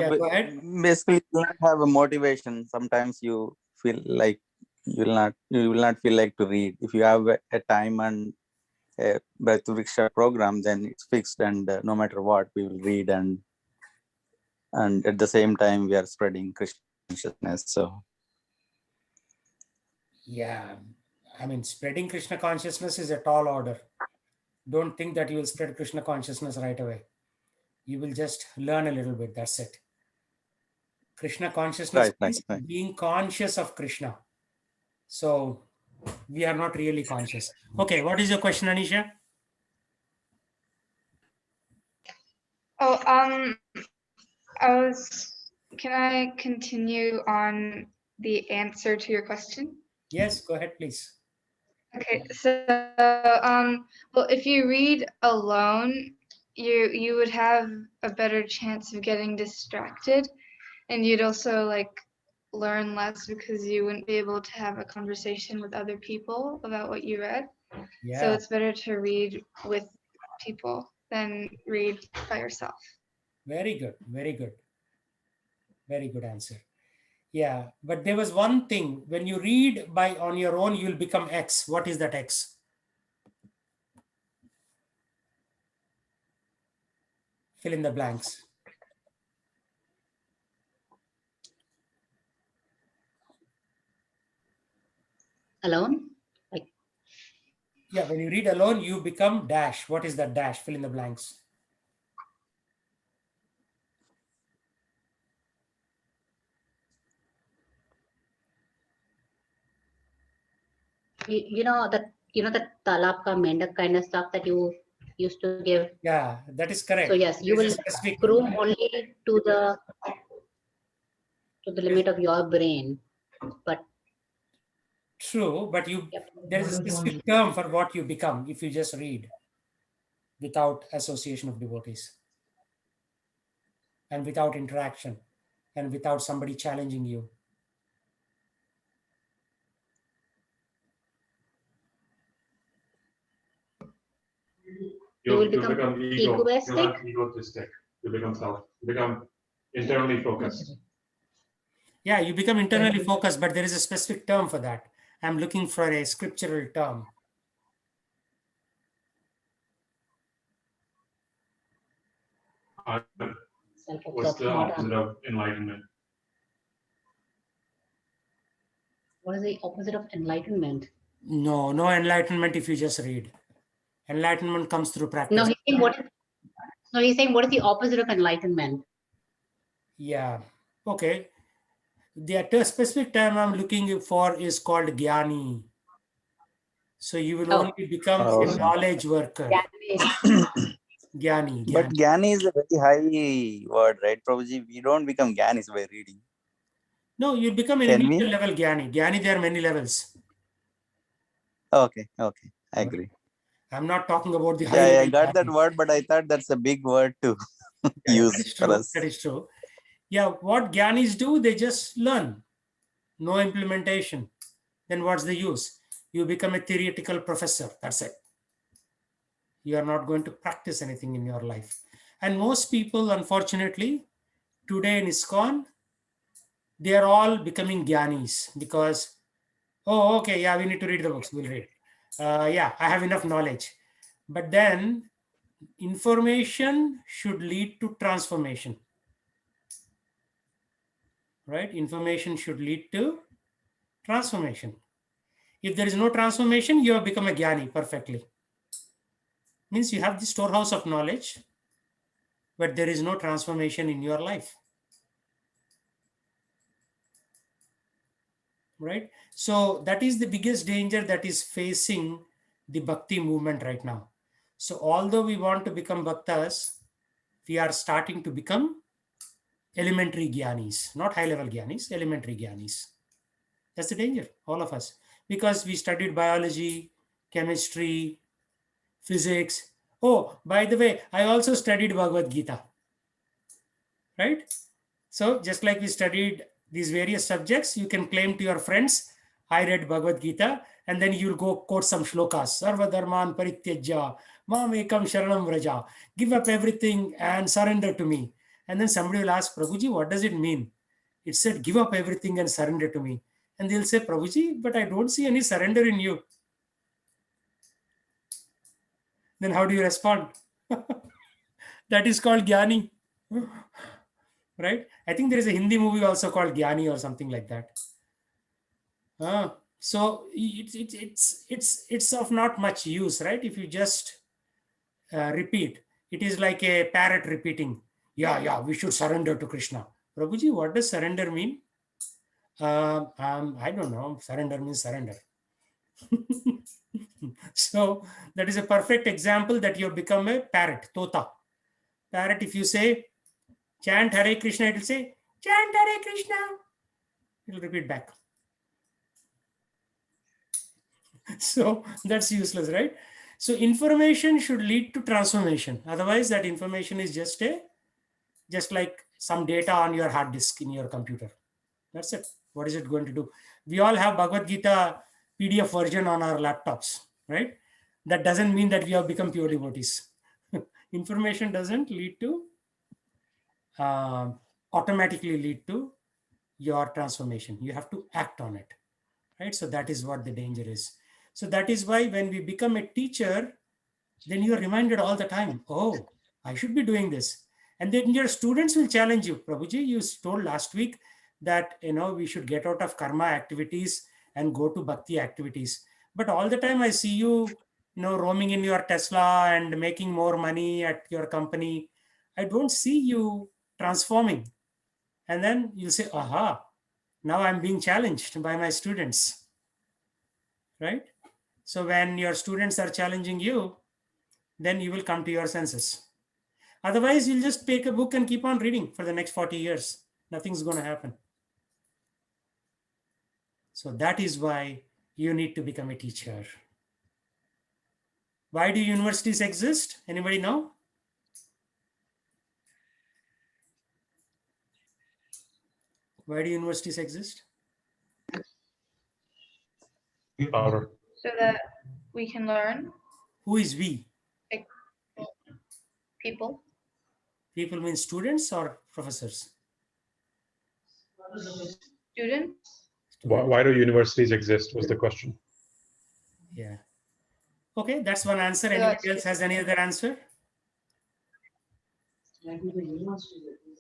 Yeah, but go ahead. basically you will not have a motivation. Sometimes you feel like you will not feel like to read. If you have a time and a Bhakti program, then it's fixed, and no matter what, we will read, and at the same time we are spreading Krishna consciousness. So Yeah, I mean, spreading Krishna consciousness is a tall order. Don't think that you will spread Krishna consciousness right away. You will just learn a little bit. That's it. Krishna consciousness right. is being conscious of Krishna. So we are not really conscious. Okay, what is your question, Anisha? Oh, can I continue on the answer to your question? Yes, go ahead, please. Okay, so well, if you read alone, you would have a better chance of getting distracted, and you'd also like learn less because you wouldn't be able to have a conversation with other people about what you read. So Yeah, it's better to read with people than read by yourself. very good, very good, very good answer. Yeah, but there was one thing. When you read by on your own, you'll become X. What is that X? Fill in the blanks. Alone? Yeah, when you read alone, you become dash. What is that dash? Fill in the blanks. You know that the talab ka mendak kind of stuff that you used to give. Yeah, that is correct. So yes, you There's will a specific groom only to the limit of your brain, but true, but Yep. there is a specific term for what you become if you just read without association of devotees and without interaction and without somebody challenging you. You will become egoistic. You're not egotistic. You become self. You become internally focused. Yeah, you become internally focused, but there is a specific term for that. I'm looking for a scriptural term. What's the opposite of enlightenment? What is the opposite of enlightenment? No, no enlightenment if you just read. Enlightenment comes through practice. No, he's saying what is the opposite of enlightenment? Yeah. Okay. The specific term I'm looking for is called Gyani. So you will only become a knowledge worker. Gyani. But Gyani is a very high word, right, Prabhuji? We don't become Gyanis by reading. No, you become an Can we? initial level Gyani. Gyani, there are many levels. Okay, I agree. I'm not talking about the high Yeah, level. I got that Gyani. word, but I thought that's a big word to use for us. That is true. Yeah, what Gyanis do, they just learn. No implementation. Then what's the use? You become a theoretical professor. That's it. You are not going to practice anything in your life. And most people, unfortunately, today in ISKCON, they are all becoming Gyanis because, oh, okay, yeah, we need to read the books. We'll read. Yeah, I have enough knowledge. But then information should lead to transformation. Right? Information should lead to transformation. If there is no transformation, you have become a Gyani perfectly. Means you have the storehouse of knowledge, but there is no transformation in your life. Right? So that is the biggest danger that is facing the Bhakti movement right now. So although we want to become Bhaktas, we are starting to become elementary Gyanis, not high-level Gyanis, elementary Gyanis. That's the danger, all of us. Because we studied biology, chemistry, physics. Oh, by the way, I also studied Bhagavad Gita. Right? So just like we studied these various subjects, you can claim to your friends, I read Bhagavad Gita, and then you'll go quote some shlokas. Sarva dharman parityajya, mam ekam sharanam vraja. Give up everything and surrender to me. And then somebody will ask, Prabhuji, what does it mean? It said, give up everything and surrender to me. And they'll say, Prabhuji, but I don't see any surrender in you. Then how do you respond? That is called Gyani. Right? I think there is a Hindi movie also called Gyani or something like that. So it's of not much use, right? If you just repeat, it is like a parrot repeating, yeah, we should surrender to Krishna. Prabhuji, what does surrender mean? I don't know. Surrender means surrender. So that is a perfect example that you have become a parrot, tota. Parrot, if you say, chant Hare Krishna, it will say, chant Hare Krishna. It will repeat back. So that's useless, right? So information should lead to transformation. Otherwise, that information is just like some data on your hard disk in your computer. That's it. What is it going to do? We all have Bhagavad Gita PDF version on our laptops, right? That doesn't mean that we have become pure devotees. Information doesn't lead to automatically lead to your transformation. You have to act on it, right? So that is what the danger is. So that is why when we become a teacher, then you are reminded all the time, oh, I should be doing this. And then your students will challenge you. Prabhuji, you told last week that, we should get out of karma activities and go to bhakti activities. But all the time I see you, roaming in your Tesla and making more money at your company. I don't see you transforming. And then you say, aha, now I'm being challenged by my students, right? So when your students are challenging you, then you will come to your senses. Otherwise, you'll just take a book and keep on reading for the next 40 years. Nothing's going to happen. So that is why you need to become a teacher. Why do universities exist? Anybody know? Why do universities exist? Power. So that we can learn. Who is we? People. People mean students or professors? Students. Why do universities exist was the question. Yeah. Okay, that's one answer. Anybody else has any other answer?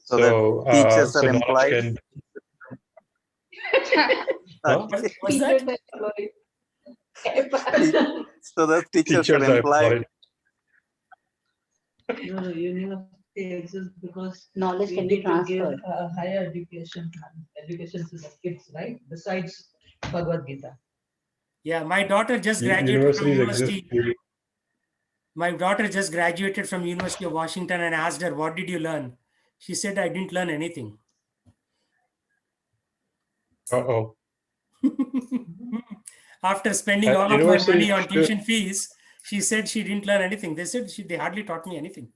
So that teachers are so knowledge employed. What's that? So the teachers are employed. No, university exists because Knowledge we can be need to give transferred. a higher education to the kids, right? Besides Bhagavad Gita. Yeah, my daughter just graduated from Universities exist. university. My daughter just graduated from University of Washington, and I asked her, what did you learn? She said, I didn't learn anything. Uh-oh. After spending all of my money on tuition fees, she said she didn't learn anything. They said they hardly taught me anything.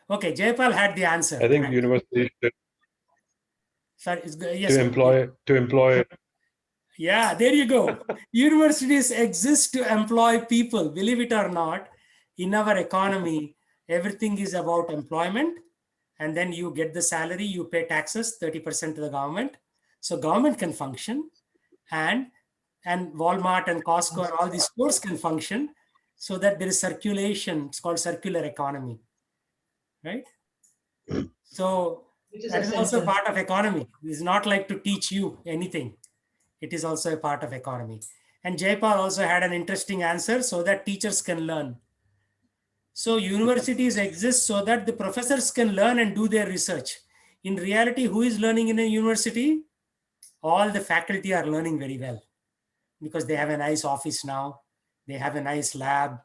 Okay, Jayapal had the answer. I think universities Sorry, yes, to employ. Yeah, there you go. Universities exist to employ people. Believe it or not, in our economy, everything is about employment. And then you get the salary, you pay taxes, 30% to the government. So government can function, and Walmart and Costco and all these stores can function, so that there is circulation. It's called circular economy, right? So that is also part of economy. It's not like to teach you anything. It is also a part of economy. And Jayapal also had an interesting answer, so that teachers can learn. So universities exist so that the professors can learn and do their research. In reality, who is learning in a university? All the faculty are learning very well because they have a nice office now. They have a nice lab.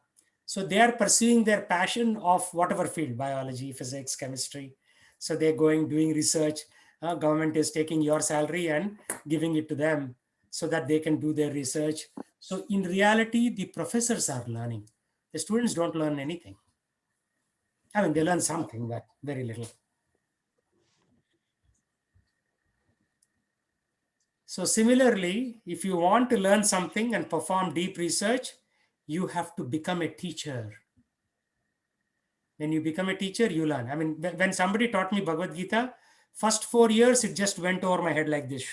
So they are pursuing their passion of whatever field, biology, physics, chemistry. So they're doing research. Government is taking your salary and giving it to them so that they can do their research. So in reality, the professors are learning. The students don't learn anything. I mean, they learn something, but very little. So similarly, if you want to learn something and perform deep research, you have to become a teacher. When you become a teacher, you learn. I mean, when somebody taught me Bhagavad Gita, first 4 years, it just went over my head like this.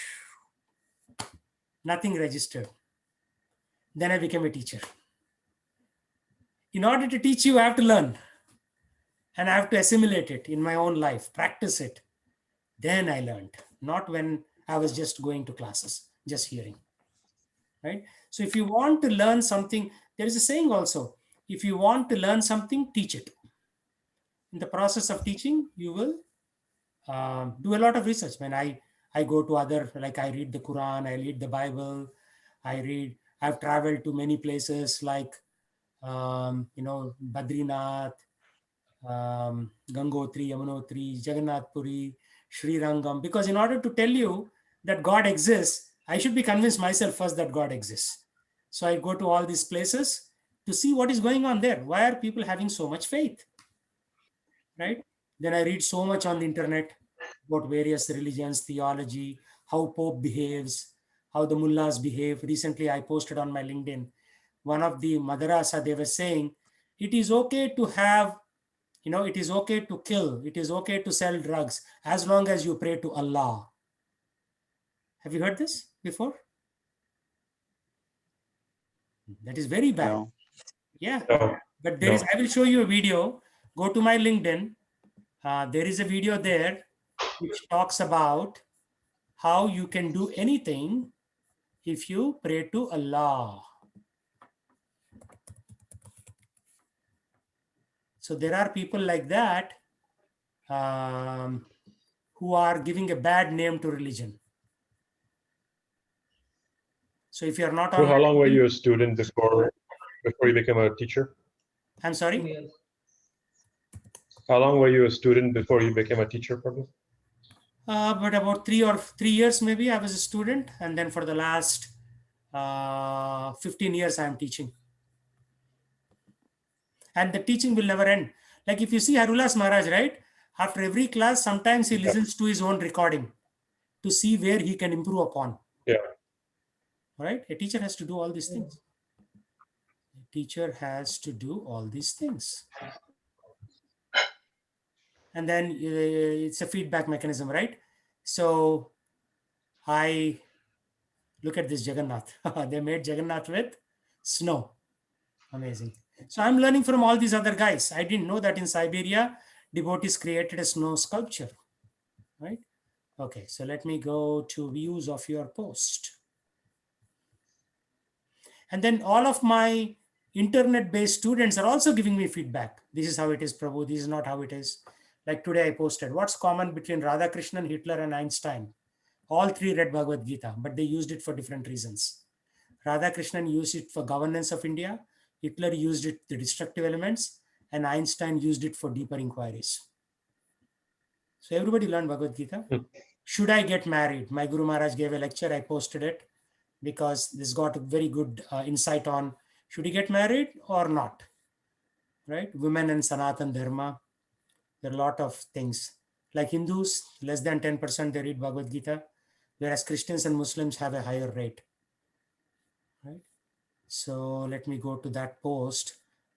Nothing registered. Then I became a teacher. In order to teach you, I have to learn. And I have to assimilate it in my own life, practice it. Then I learned, not when I was just going to classes, just hearing. Right? So if you want to learn something, there is a saying also, if you want to learn something, teach it. In the process of teaching, you will do a lot of research. When I go to other, like I read the Quran, I read the Bible, I've traveled to many places like, Badrinath, Gangotri, Yamunotri, Jagannath Puri, Sri Rangam, because in order to tell you that God exists, I should be convinced myself first that God exists. So I go to all these places to see what is going on there. Why are people having so much faith? Right? Then I read so much on the internet about various religions, theology, how Pope behaves, how the mullahs behave. Recently, I posted on my LinkedIn, one of the madrasa, they were saying, it is okay to have, it is okay to kill, it is okay to sell drugs, as long as you pray to Allah. Have you heard this before? That is very bad. No. Yeah. No. But there is, I will show you a video. Go to my LinkedIn. There is a video there which talks about how you can do anything if you pray to Allah. So there are people like that who are giving a bad name to religion. So if you're not So on, how long were you a student before you became a teacher? I'm 2 sorry. years. How long were you a student before you became a teacher, probably? But about 3 years maybe I was a student, and then for the last 15 years I am teaching. And the teaching will never end. Like if you see Harulas Maharaj, right? After every class, sometimes he listens to his own recording to see where he can improve upon. Yeah. Right? A teacher has to do all these things. A teacher has to do all these things. And then it's a feedback mechanism, right? So I look at this Jagannath. They made Jagannath with snow. Amazing. So I'm learning from all these other guys. I didn't know that in Siberia, devotees created a snow sculpture, right? Okay, so let me go to views of your post. And then all of my internet-based students are also giving me feedback. This is how it is, Prabhu. This is not how it is. Like today I posted, what's common between Radhakrishnan, Hitler, and Einstein? All three read Bhagavad Gita, but they used it for different reasons. Radhakrishnan used it for governance of India. Hitler used it the destructive elements, and Einstein used it for deeper inquiries. So everybody learned Bhagavad Gita. Should I get married? My Guru Maharaj gave a lecture. I posted it because this got a very good insight on should he get married or not, right? Women and Sanatan Dharma. There are a lot of things. Like Hindus, less than 10% they read Bhagavad Gita, whereas Christians and Muslims have a higher rate, right? So let me go to that post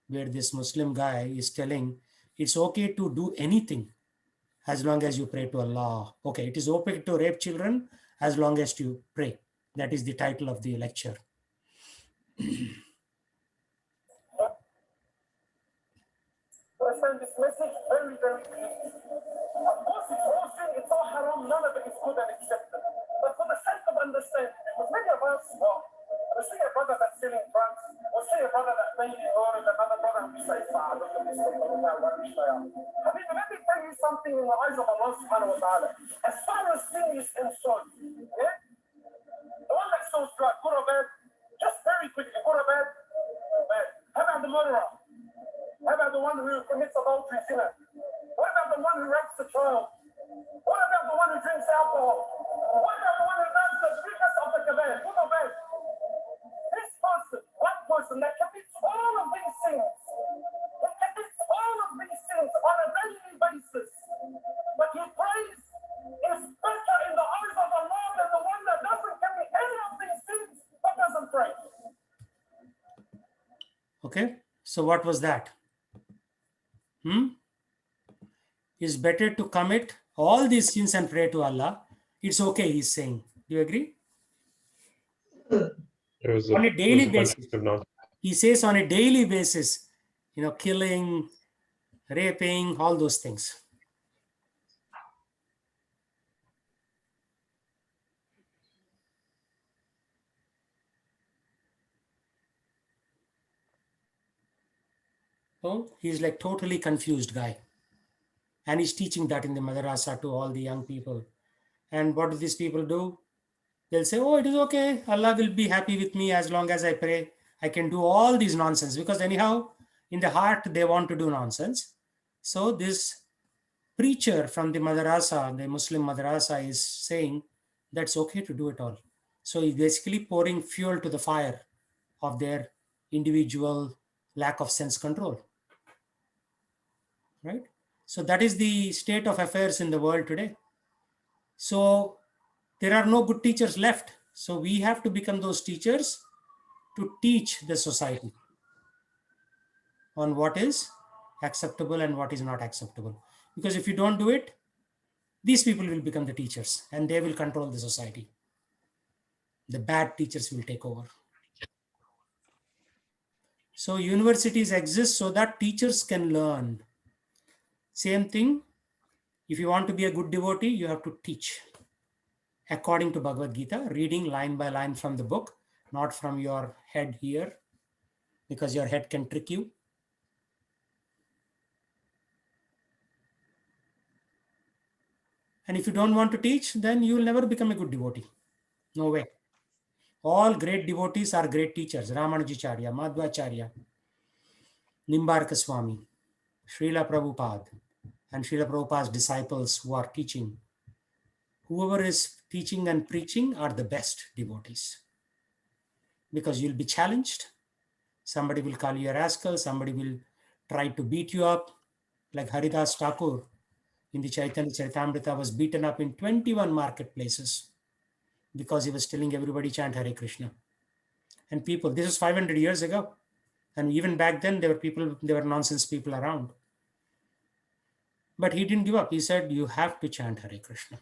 where this Muslim guy is telling it's okay to do anything as long as you pray to Allah. Okay, it is okay to rape children as long as you pray. That is the title of the lecture. So I find this message very, very easy. Of course, it's all sin, it's all haram, none of it is good and accepted. But for the sake of understanding, because many of us, we'll see a brother that's selling drugs, we'll see a brother that's paying or another brother who says, Habibi, let me tell you something in the eyes of Allah subhanahu wa ta'ala. As far as sin is concerned, yeah? The one that sells drugs, good or bad, just very quickly, good or bad, bad. How about the murderer? How about the one who commits adultery, sinner? What about the one who rapes a child? What about the one who drinks alcohol? What about the one who does the biggest of the kabair? Good or bad? This person, one person that commits all of these sins, that commits all of these sins on a daily basis, but he prays is better in the eyes of Allah than the one that doesn't commit any of these sins but doesn't pray. Okay, so what was that? it's better to commit all these sins and pray to Allah. It's okay, he's saying. Do you agree? It was On a daily basis. constructive now. He says on a daily basis, killing, raping, all those things. So he's like totally confused guy. And he's teaching that in the madrasa to all the young people. And what do these people do? They'll say, oh, it is okay. Allah will be happy with me as long as I pray. I can do all these nonsense, because anyhow, in the heart, they want to do nonsense. So this preacher from the madrasa, the Muslim madrasa, is saying that's okay to do it all. So he's basically pouring fuel to the fire of their individual lack of sense control. Right? So that is the state of affairs in the world today. So there are no good teachers left. So we have to become those teachers to teach the society on what is acceptable and what is not acceptable. Because if you don't do it, these people will become the teachers and they will control the society. The bad teachers will take over. So universities exist so that teachers can learn. Same thing, if you want to be a good devotee, you have to teach. According to Bhagavad Gita, reading line by line from the book, not from your head here, because your head can trick you. And if you don't want to teach, then you will never become a good devotee. No way. All great devotees are great teachers. Ramanujacharya, Madhvacharya, Nimbarka Swami, Srila Prabhupada, and Srila Prabhupada's disciples who are teaching. Whoever is teaching and preaching are the best devotees. Because you'll be challenged. Somebody will call you a rascal. Somebody will try to beat you up. Like Haridas Thakur in the Chaitanya Charitamrita was beaten up in 21 marketplaces because he was telling everybody chant Hare Krishna. And people, this was 500 years ago. And even back then, there were nonsense people around. But he didn't give up. He said, you have to chant Hare Krishna.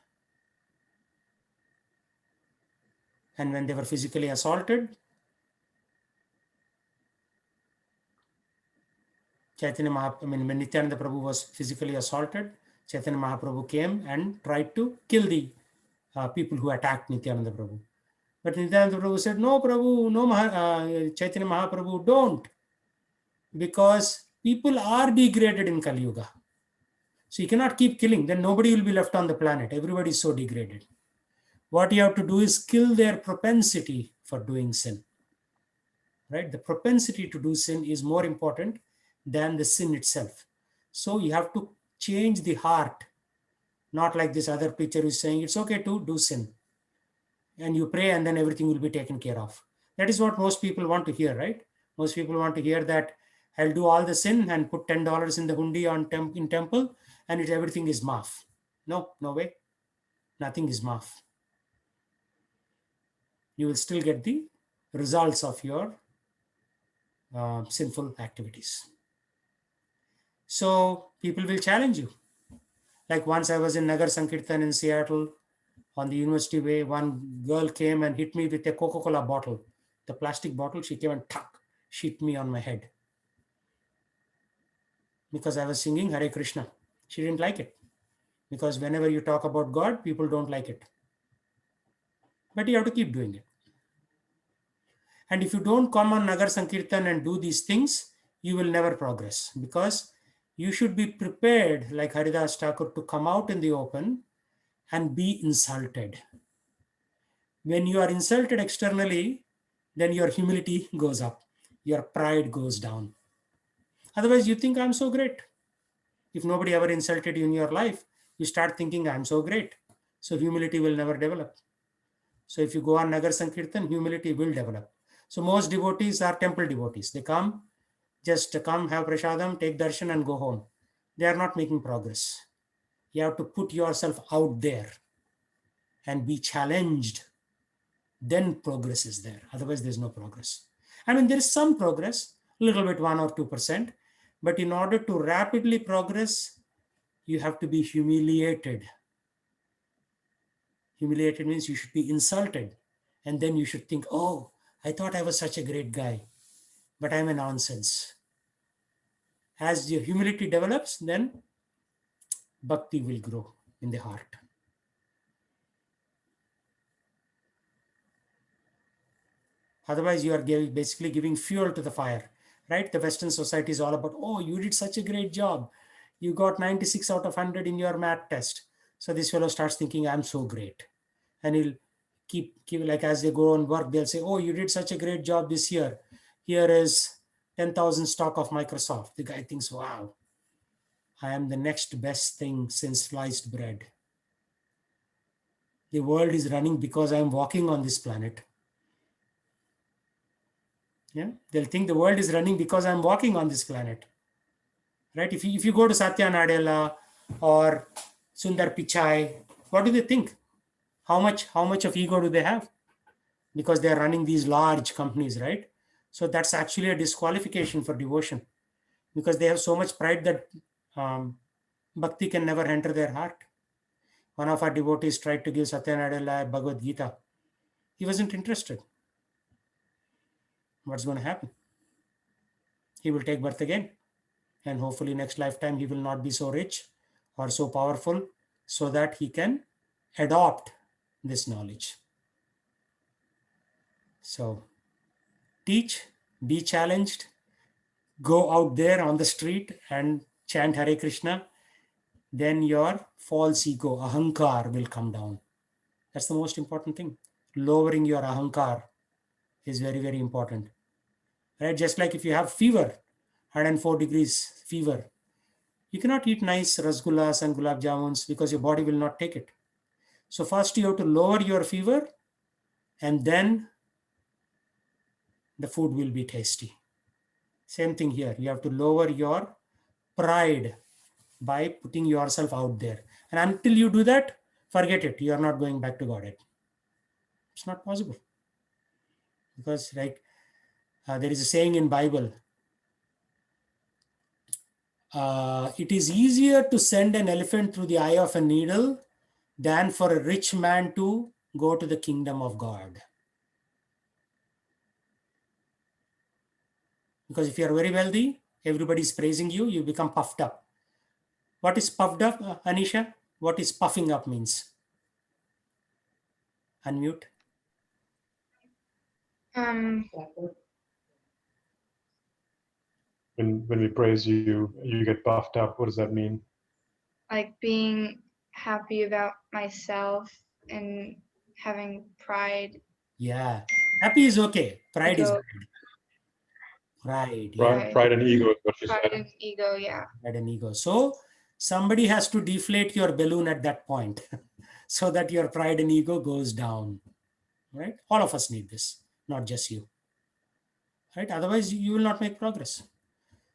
And when they were physically assaulted, when Nityananda Prabhu was physically assaulted, Chaitanya Mahaprabhu came and tried to kill the people who attacked Nityananda Prabhu. But Nityananda Prabhu said, no, Prabhu, no, Chaitanya Mahaprabhu, don't. Because people are degraded in Kali Yuga. So you cannot keep killing, then nobody will be left on the planet. Everybody is so degraded. What you have to do is kill their propensity for doing sin. Right? The propensity to do sin is more important than the sin itself. So you have to change the heart. Not like this other preacher is saying, it's okay to do sin. And you pray and then everything will be taken care of. That is what most people want to hear, right? Most people want to hear that I'll do all the sin and put $10 in the hundi in temple and everything is maaf. No, no way. Nothing is maaf. You will still get the results of your sinful activities. So people will challenge you. Like once I was in Nagar Sankirtan in Seattle on the university way, one girl came and hit me with a Coca-Cola bottle. The plastic bottle, she came and she hit me on my head. Because I was singing Hare Krishna. She didn't like it. Because whenever you talk about God, people don't like it. But you have to keep doing it. And if you don't come on Nagar Sankirtan and do these things, you will never progress. Because you should be prepared, like Haridas Thakur, to come out in the open and be insulted. When you are insulted externally, then your humility goes up. Your pride goes down. Otherwise, you think I'm so great. If nobody ever insulted you in your life, you start thinking I'm so great. So humility will never develop. So if you go on Nagar Sankirtan, humility will develop. So most devotees are temple devotees. They come, just come, have prasadam, take darshan and go home. They are not making progress. You have to put yourself out there and be challenged. Then progress is there. Otherwise, there's no progress. I mean, there is some progress, a little bit 1 or 2%. But in order to rapidly progress, you have to be humiliated. Humiliated means you should be insulted. And then you should think, oh, I thought I was such a great guy, but I'm a nonsense. As your humility develops, then bhakti will grow in the heart. Otherwise, you are basically giving fuel to the fire, right? The Western society is all about, oh, you did such a great job. You got 96 out of 100 in your math test. So this fellow starts thinking, I'm so great. And he'll keep like as they go on work, they'll say, oh, you did such a great job this year. Here is 10,000 stock of Microsoft. The guy thinks, wow, I am the next best thing since sliced bread. The world is running because I'm walking on this planet. Yeah, they'll think the world is running because I'm walking on this planet, right? If you go to Satya Nadella or Sundar Pichai, what do they think? How much of ego do they have? Because they're running these large companies, right? So that's actually a disqualification for devotion, because they have so much pride that bhakti can never enter their heart. One of our devotees tried to give Satya Nadella Bhagavad Gita. He wasn't interested. What's going to happen? He will take birth again. And hopefully next lifetime he will not be so rich or so powerful so that he can adopt this knowledge. So teach, be challenged, go out there on the street and chant Hare Krishna. Then your false ego, ahankar, will come down. That's the most important thing. Lowering your ahankar is very, very important. Right? Just like if you have fever, 104 degrees fever, you cannot eat nice rasgullas and gulab jamuns because your body will not take it. So first you have to lower your fever, and then the food will be tasty. Same thing here. You have to lower your pride by putting yourself out there. And until you do that, forget it. You are not going back to Godhead. It's not possible. Because like there is a saying in Bible, it is easier to send an elephant through the eye of a needle than for a rich man to go to the kingdom of God. Because if you are very wealthy, everybody is praising you, you become puffed up. What is puffed up, Anisha? What is puffing up means? Unmute. When we praise you, you get puffed up. What does that mean? Like being happy about myself and having pride. Yeah. Happy is okay. Pride is Ego. bad. Pride. Pride, Yeah. pride and ego is what you Pride said. and ego, yeah. Pride and ego. So somebody has to deflate your balloon at that point so that your pride and ego goes down. Right? All of us need this, not just you. Right? Otherwise, you will not make progress.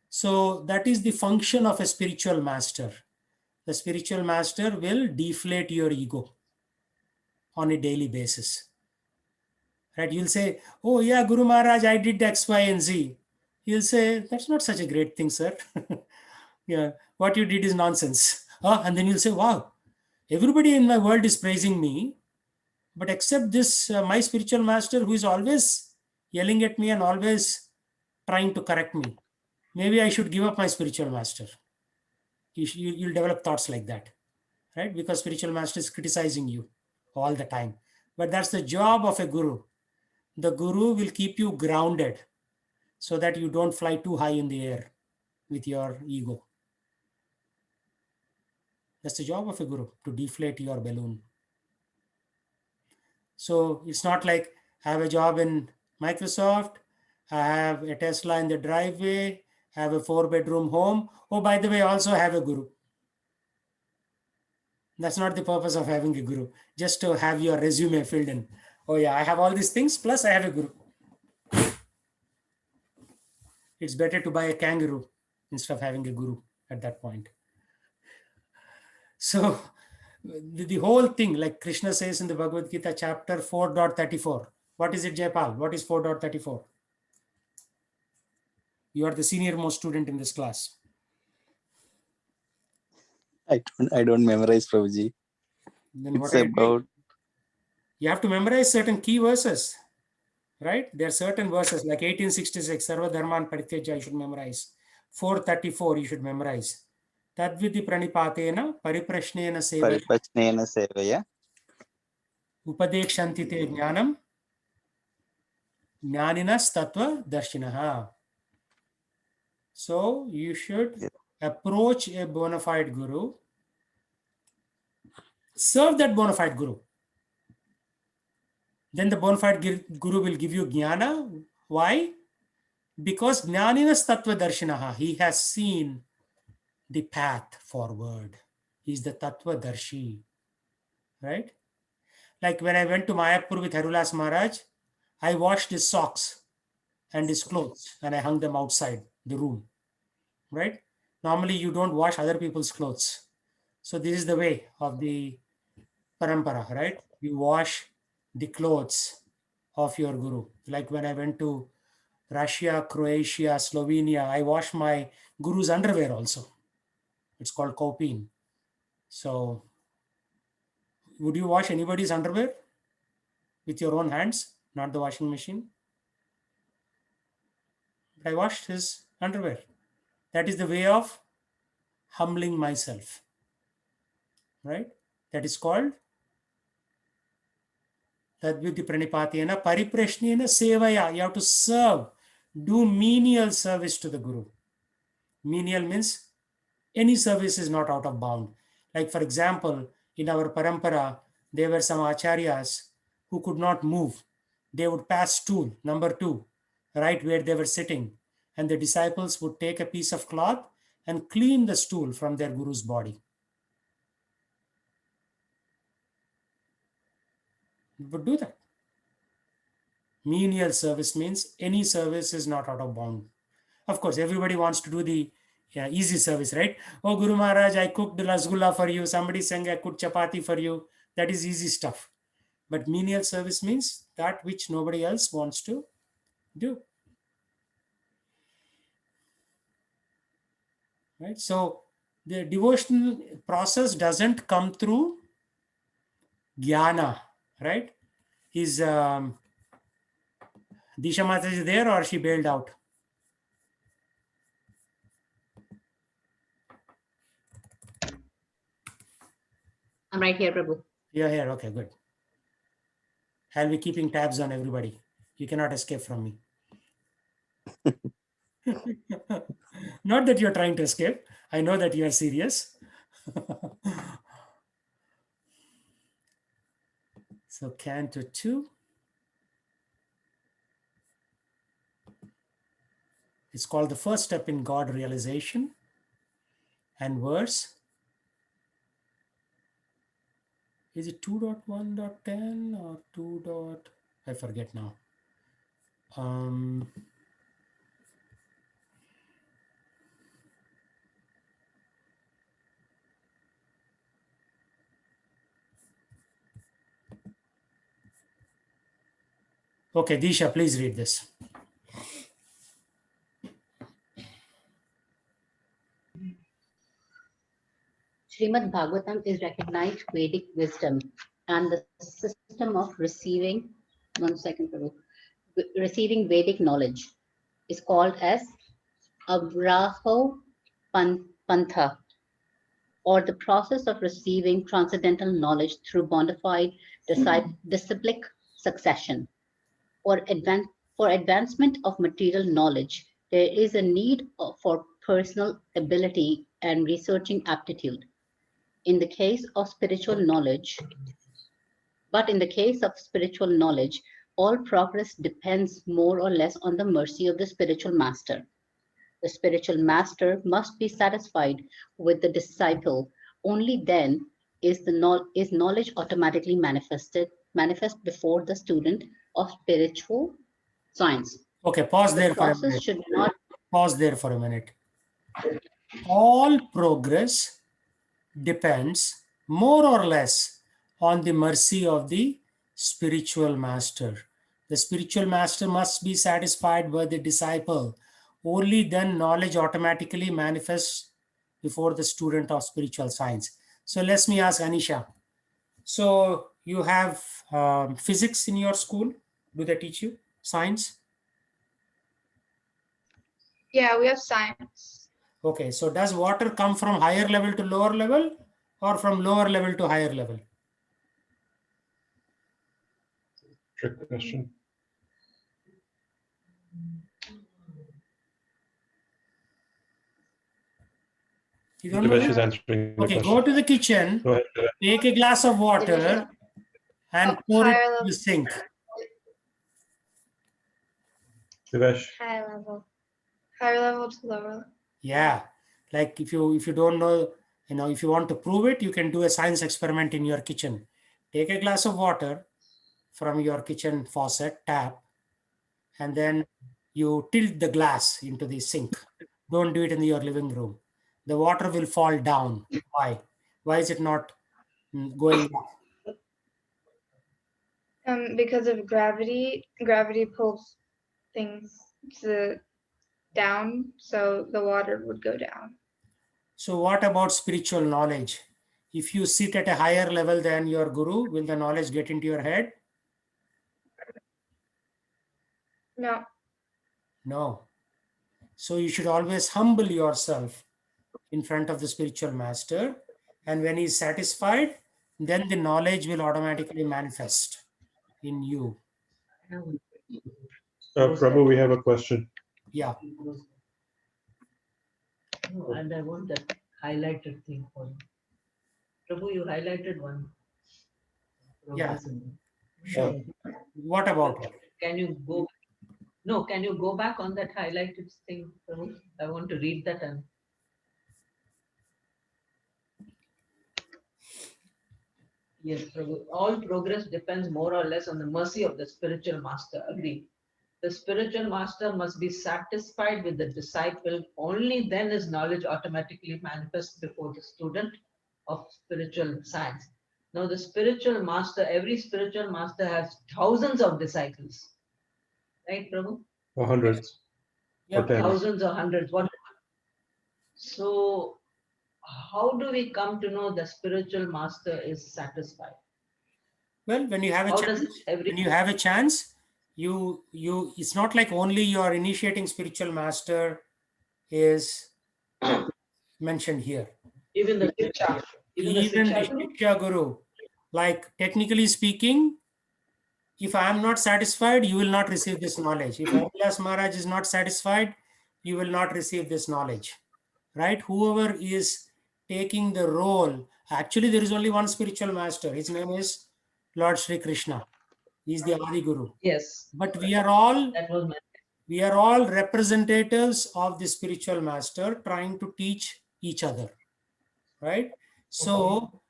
So that is the function of a spiritual master. The spiritual master will deflate your ego on a daily basis. Right? You'll say, oh yeah, Guru Maharaj, I did X, Y, and Z. He'll say, that's not such a great thing, sir. Yeah, what you did is nonsense. And then you'll say, wow, everybody in my world is praising me, but except this, my spiritual master who is always yelling at me and always trying to correct me. Maybe I should give up my spiritual master. You'll develop thoughts like that, right? Because spiritual master is criticizing you all the time. But that's the job of a guru. The guru will keep you grounded so that you don't fly too high in the air with your ego. That's the job of a guru, to deflate your balloon. So it's not like I have a job in Microsoft, I have a Tesla in the driveway, I have a 4-bedroom home. Oh, by the way, I also have a guru. That's not the purpose of having a guru, just to have your resume filled in. Oh yeah, I have all these things, plus I have a guru. It's better to buy a kangaroo instead of having a guru at that point. So the whole thing, like Krishna says in the Bhagavad Gita chapter 4.34. What is it, Jaipal? What is 4.34? You are the senior most student in this class. I don't memorize, Prabhuji. Then what It's are you doing? about You have to memorize certain key verses, right? There are certain verses like 1866, Sarva Dharman Parityaja, you should memorize. 434, you should memorize. Tadvidi Pranipatena, Pariprashnena Seva, Paripachnena Sevaya. Upadekshanti Te Jnanam, Jnaninas Tattva Darshinaha. So you should Yes. approach a bona fide guru, serve that bona fide guru. Then the bona fide guru will give you jnana. Why? Because jnaninas tattva darshinaha, he has seen the path forward. He's the tattva darshi, right? Like when I went to Mayapur with Harulas Maharaj, I washed his socks and his clothes and I hung them outside the room, right? Normally you don't wash other people's clothes. So this is the way of the parampara, right? You wash the clothes of your guru. Like when I went to Russia, Croatia, Slovenia, I wash my guru's underwear also. It's called kopin. So would you wash anybody's underwear with your own hands, not the washing machine? But I washed his underwear. That is the way of humbling myself, right? That is called Tadviti Pranipatena Pariprashnena Sevaya. You have to serve, do menial service to the Guru. Menial means any service is not out of bound. Like for example, in our parampara, there were some acharyas who could not move. They would pass stool, number 2, right where they were sitting. And the disciples would take a piece of cloth and clean the stool from their guru's body. You would do that. Menial service means any service is not out of bound. Of course, everybody wants to do the easy service, right? Oh, Guru Maharaj, I cooked rasgulla for you. Somebody sang, I cooked chapati for you. That is easy stuff. But menial service means that which nobody else wants to do. Right? So the devotional process doesn't come through jnana, right? Is Disha Mataji there or she bailed out? I'm right here, Prabhu. You're here. Okay, good. I'll be keeping tabs on everybody. You cannot escape from me. Not that you're trying to escape. I know that you are serious. So Canto 2. It's called the first step in God realization. And verse. Is it 2.1.10 or 2. I forget now. Okay, Disha, please read this. Srimad Bhagavatam is recognized Vedic wisdom and the system of receiving, receiving Vedic knowledge is called as Abraho Pantha, or the process of receiving transcendental knowledge through bona fide disciplic succession. For advancement of material knowledge, there is a need for personal ability and researching aptitude. In the case of spiritual knowledge, all progress depends more or less on the mercy of the spiritual master. The spiritual master must be satisfied with the disciple. Only then is knowledge automatically manifest before the student of spiritual science. Okay, pause there for a minute. Pause there for a minute. All progress depends more or less on the mercy of the spiritual master. The spiritual master must be satisfied by the disciple. Only then knowledge automatically manifests before the student of spiritual science. So let me ask Anisha. So you have physics in your school? Do they teach you science? Yeah, we have science. Okay, so does water come from higher level to lower level or from lower level to higher level? Trick question. You don't know Devesh is that? answering the Okay, question. go to the kitchen, Go ahead, Devesh. take a glass of water and pour it Higher in level. the sink. Devesh. Higher level. Higher level to lower level. Yeah, like if you don't know, if you want to prove it, you can do a science experiment in your kitchen. Take a glass of water from your kitchen faucet tap, and then you tilt the glass into the sink. Don't do it in your living room. The water will fall down. Why? Why is it not going up? Because of gravity. Gravity pulls things down, so the water would go down. So what about spiritual knowledge? If you sit at a higher level than your guru, will the knowledge get into your head? No. No. So you should always humble yourself in front of the spiritual master. And when he's satisfied, then the knowledge will automatically manifest in you. Prabhu, we have a question. Yeah. No, and I want that highlighted thing for you. Prabhu, you highlighted one. Yeah. Progress in- Sure. What about it? Can you go? No, can you go back on that highlighted thing, Prabhu? I want to read that and. Yes, Prabhu. All progress depends more or less on the mercy of the spiritual master. Agree. The spiritual master must be satisfied with the disciple. Only then is knowledge automatically manifest before the student of spiritual science. Now, the spiritual master, every spiritual master has thousands of disciples. Right, Prabhu? Or hundreds. Yeah. Or tens. Thousands or hundreds. What? So, how do we come to know the spiritual master is satisfied? Well, when you have a How chance, does every when you have a chance, you it's not like only your initiating spiritual master is mentioned here. even the Shiksha, Even the Shiksha Guru? Shiksha Guru, like technically speaking, if I am not satisfied, you will not receive this knowledge. If Haridas Maharaj is not satisfied, you will not receive this knowledge. Right? Whoever is taking the role, actually, there is only one spiritual master. His name is Lord Sri Krishna. He is the Adi Guru. Yes, But we are all that was my representatives of the spiritual master trying to teach each other. Right? So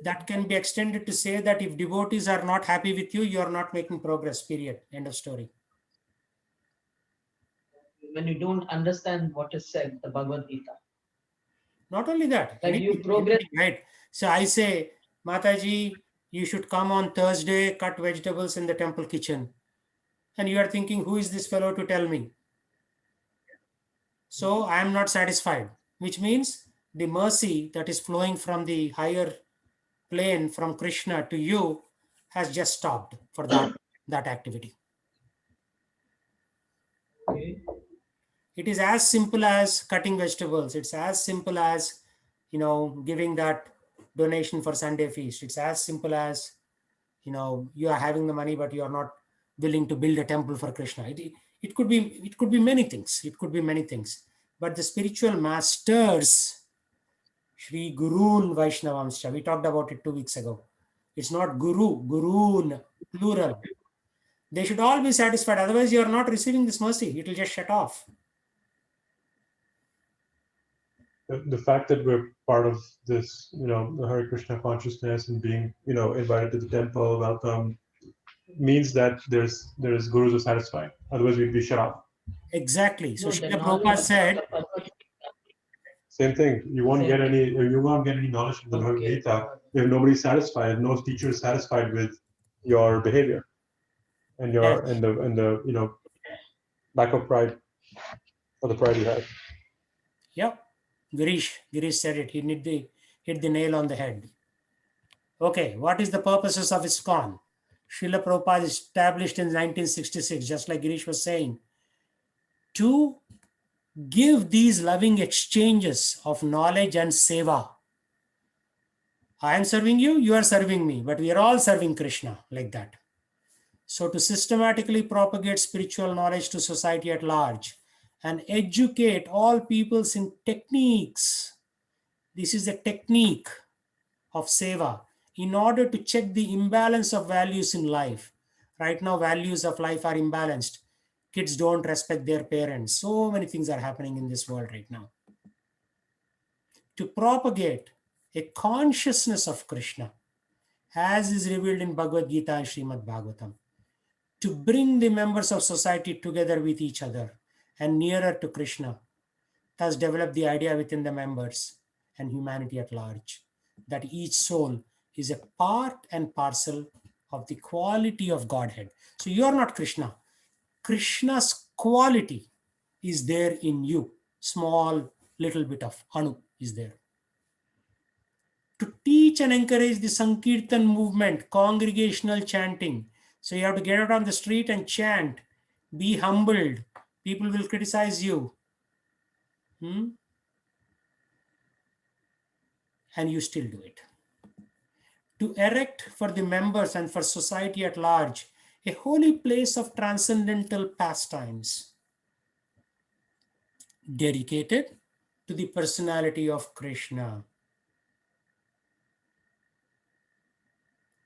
that can be extended to say that if devotees are not happy with you, you are not making progress, period. End of story. when you don't understand what is said, the Bhagavad Gita. Not only that, Like you progress. right? So I say, Mataji, you should come on Thursday, cut vegetables in the temple kitchen. And you are thinking, who is this fellow to tell me? So I am not satisfied, which means the mercy that is flowing from the higher plane from Krishna to you has just stopped for that activity. Okay. It is as simple as cutting vegetables. It's as simple as, giving that donation for Sunday feast. It's as simple as, you are having the money, but you are not willing to build a temple for Krishna. It could be many things. It could be many things. But the spiritual masters, Shri Gurun Vaishnavamscha, we talked about it 2 weeks ago. It's not Guru, Gurun, plural. They should all be satisfied. Otherwise, you are not receiving this mercy. It will just shut off. The fact that we're part of this, the Hare Krishna consciousness and being, invited to the temple, welcome, means that there's gurus who are satisfied. Otherwise, we'd be shut off. Exactly. So No, the Srila knowledge Prabhupada of said, the Bhagavad- Same thing. You won't get any knowledge from the Bhagavad Okay. Gita if nobody's satisfied, if no teacher is satisfied with your behavior and your Yes. and the lack of pride or the pride you have. Yep. Girish said it. He hit the nail on the head. Okay, what is the purposes of ISKCON? Srila Prabhupada established in 1966, just like Girish was saying, to give these loving exchanges of knowledge and seva. I am serving you, you are serving me, but we are all serving Krishna, like that. So to systematically propagate spiritual knowledge to society at large and educate all peoples in techniques. This is a technique of seva in order to check the imbalance of values in life. Right now, values of life are imbalanced. Kids don't respect their parents. So many things are happening in this world right now. To propagate a consciousness of Krishna, as is revealed in Bhagavad Gita and Srimad Bhagavatam, to bring the members of society together with each other and nearer to Krishna, thus develop the idea within the members and humanity at large that each soul is a part and parcel of the quality of Godhead. So you are not Krishna. Krishna's quality is there in you. Small little bit of Anu is there. To teach and encourage the Sankirtan movement, congregational chanting. So you have to get out on the street and chant. Be humbled. People will criticize you. And you still do it. To erect for the members and for society at large a holy place of transcendental pastimes dedicated to the personality of Krishna.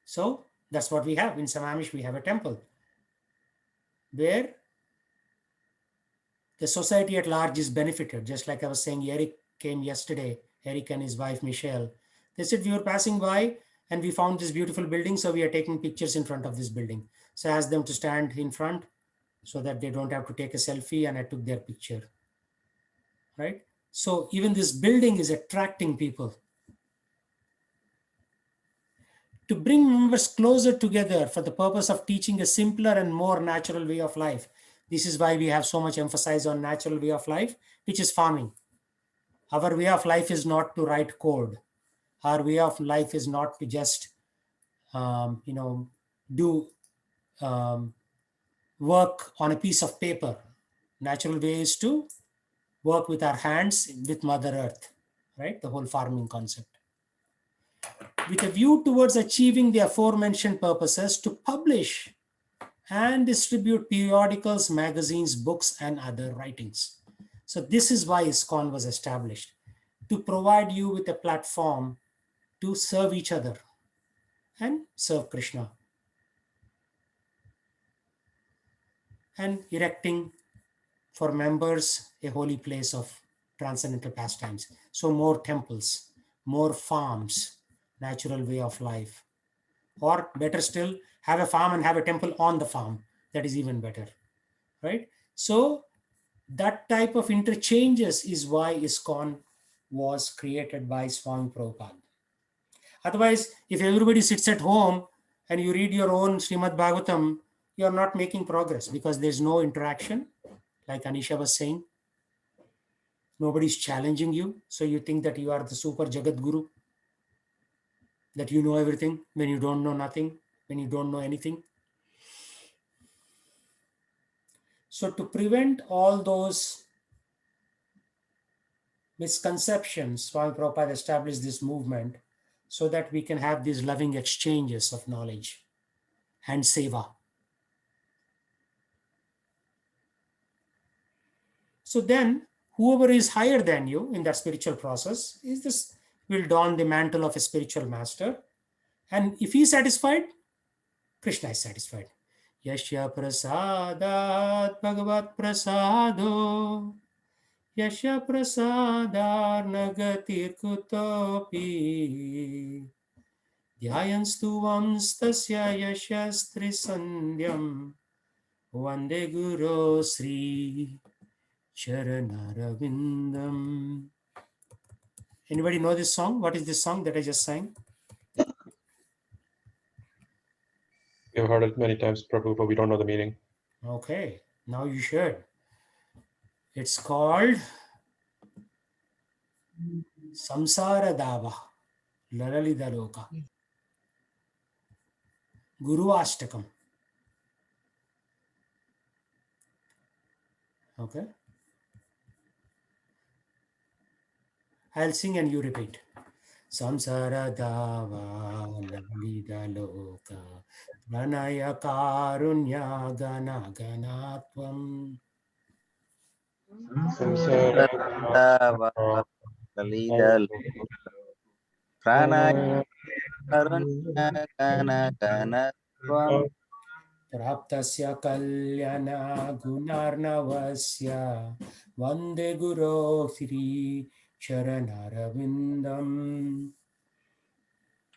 So that's what we have. In Sammamish, we have a temple where the society at large is benefited. Just like I was saying, Eric came yesterday, Eric and his wife, Michelle. They said, we were passing by and we found this beautiful building, so we are taking pictures in front of this building. So I asked them to stand in front so that they don't have to take a selfie, and I took their picture. Right? So even this building is attracting people. To bring members closer together for the purpose of teaching a simpler and more natural way of life. This is why we have so much emphasis on natural way of life, which is farming. Our way of life is not to write code. Our way of life is not to just, do work on a piece of paper. Natural way is to work with our hands with Mother Earth, right? The whole farming concept. With a view towards achieving the aforementioned purposes, to publish and distribute periodicals, magazines, books, and other writings. So this is why ISKCON was established, to provide you with a platform to serve each other and serve Krishna. And erecting for members a holy place of transcendental pastimes. So more temples, more farms, natural way of life. Or better still, have a farm and have a temple on the farm. That is even better, right? So that type of interchanges is why ISKCON was created by Swami Prabhupada. Otherwise, if everybody sits at home and you read your own Srimad Bhagavatam, you are not making progress because there's no interaction. Like Anisha was saying, nobody's challenging you. So you think that you are the super Jagat Guru, that you know everything when you don't know nothing, when you don't know anything. So to prevent all those misconceptions, Swami Prabhupada established this movement so that we can have these loving exchanges of knowledge and seva. So then whoever is higher than you in that spiritual process will don the mantle of a spiritual master. And if he is satisfied, Krishna is satisfied. Yasya prasadat bhagavat prasado Yasya prasadar nagatir kutopi Dhyayanstuvam stasya yashastri sandhyam Vande Guru Sri Charanarvindam. Anybody know this song? What is this song that I just sang? We've heard it many times, Prabhu, but we don't know the meaning. Okay, now you should. It's called Samsara Dava, Lalita Loka, Guru Ashtakam. Okay. I'll sing and you repeat. Samsara Dava, Lalita Loka, Pranaya Karunya Gana Ganatvam. Samsara Kalida Pranaya Karunya Kana Kana Tvam Praptasya Kalyana Gunarnavasya Vande Guru Sri Charanarvindam.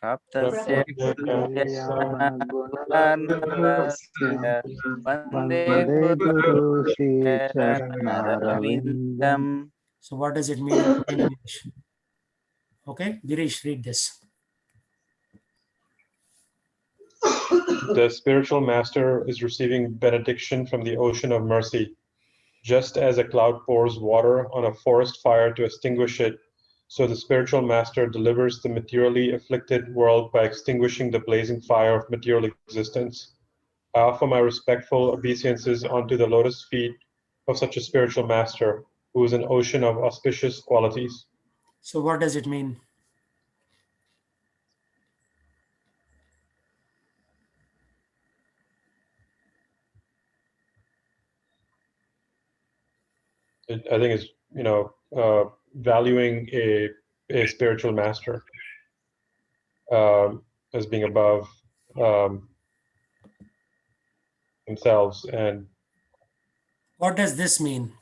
Praptasya Kalyana Gunarnavasya Vande Vande Guru Guru Shri Charanaravinda. Charanarvindam. So what does it mean in plain English? Okay, Girish, read this. The spiritual master is receiving benediction from the ocean of mercy. Just as a cloud pours water on a forest fire to extinguish it, so the spiritual master delivers the materially afflicted world by extinguishing the blazing fire of material existence. I offer my respectful obeisances onto the lotus feet of such a spiritual master, who is an ocean of auspicious qualities. So what does it mean? I think it's, valuing a spiritual master as being above themselves. And What does this mean?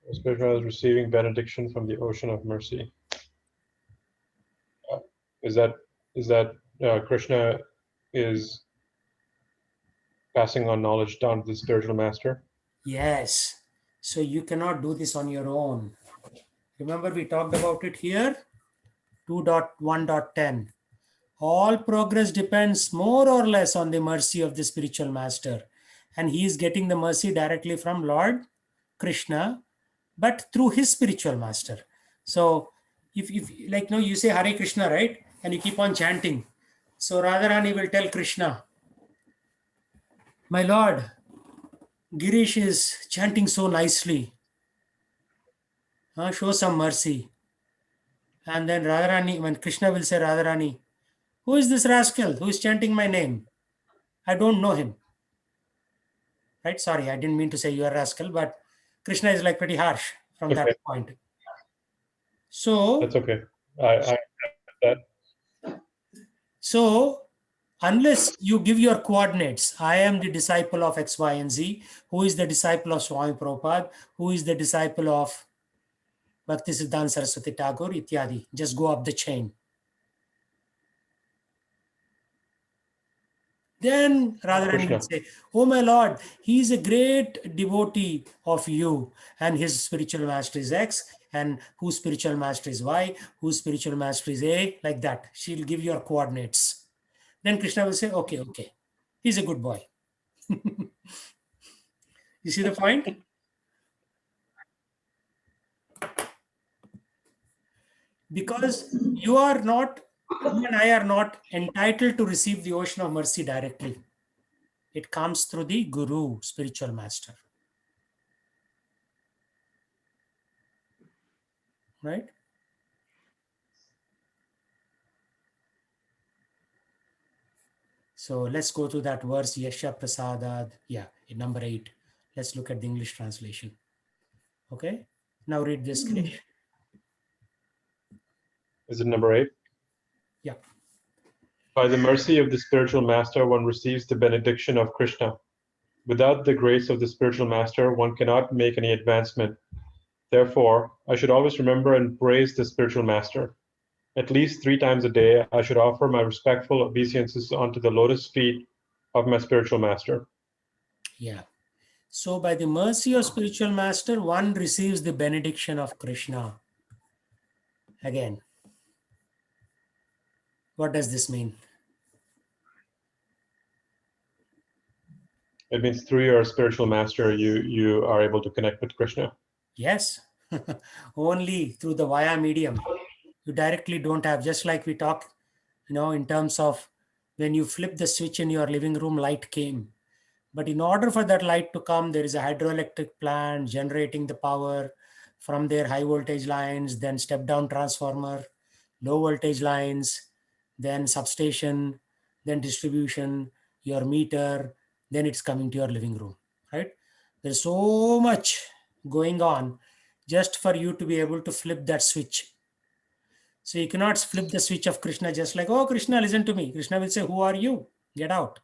the spiritual is receiving benediction from the ocean of mercy. Is that Krishna is passing on knowledge down to the spiritual master? Yes. So you cannot do this on your own. Remember we talked about it here? 2.1.10. All progress depends more or less on the mercy of the spiritual master. And he is getting the mercy directly from Lord Krishna, but through his spiritual master. So if like no, you say Hare Krishna, right? And you keep on chanting. So Radharani will tell Krishna, my Lord, Girish is chanting so nicely. Show some mercy. And then Radharani, when Krishna will say Radharani, who is this rascal who is chanting my name? I don't know him. Right? Sorry, I didn't mean to say you are rascal, but Krishna is like pretty harsh from that Okay. point. So That's okay. I that So, unless you give your coordinates, I am the disciple of X, Y, and Z, who is the disciple of Swami Prabhupada, who is the disciple of Bhaktisiddhanta Saraswati Tagore, ityadi. Just go up the chain. Then Radharani will Krishna. say, oh my Lord, he is a great devotee of you, and his spiritual master is X, and whose spiritual master is Y, whose spiritual master is A, like that. She'll give your coordinates. Then Krishna will say, okay, he's a good boy. You see the point? Because you and I are not entitled to receive the ocean of mercy directly. It comes through the Guru, spiritual master. Right? So let's go to that verse, Yasha Prasadad. Yeah, in number 8. Let's look at the English translation. Okay? Now read this, Krish. Is it number 8? Yeah. By the mercy of the spiritual master, one receives the benediction of Krishna. Without the grace of the spiritual master, one cannot make any advancement. Therefore, I should always remember and praise the spiritual master. At least 3 times a day, I should offer my respectful obeisances onto the lotus feet of my spiritual master. Yeah. So by the mercy of spiritual master, one receives the benediction of Krishna. Again, what does this mean? It means through your spiritual master, you are able to connect with Krishna. Yes, only through the via medium. You directly don't have, just like we talk, in terms of when you flip the switch in your living room, light came. But in order for that light to come, there is a hydroelectric plant generating the power from their high voltage lines, then step down transformer, low voltage lines, then substation, then distribution, your meter, then it's coming to your living room, right? There's so much going on just for you to be able to flip that switch. So you cannot flip the switch of Krishna just like, oh, Krishna, listen to me. Krishna will say, who are you? Get out.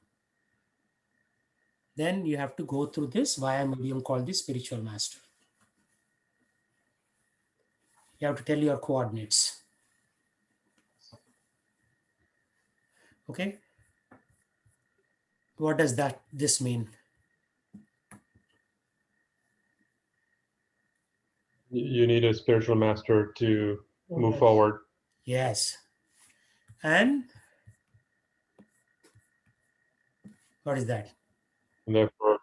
Then you have to go through this via medium called the spiritual master. You have to tell your coordinates. Okay. What does this mean? You need a spiritual master to move forward. Yes. And what is that? And therefore,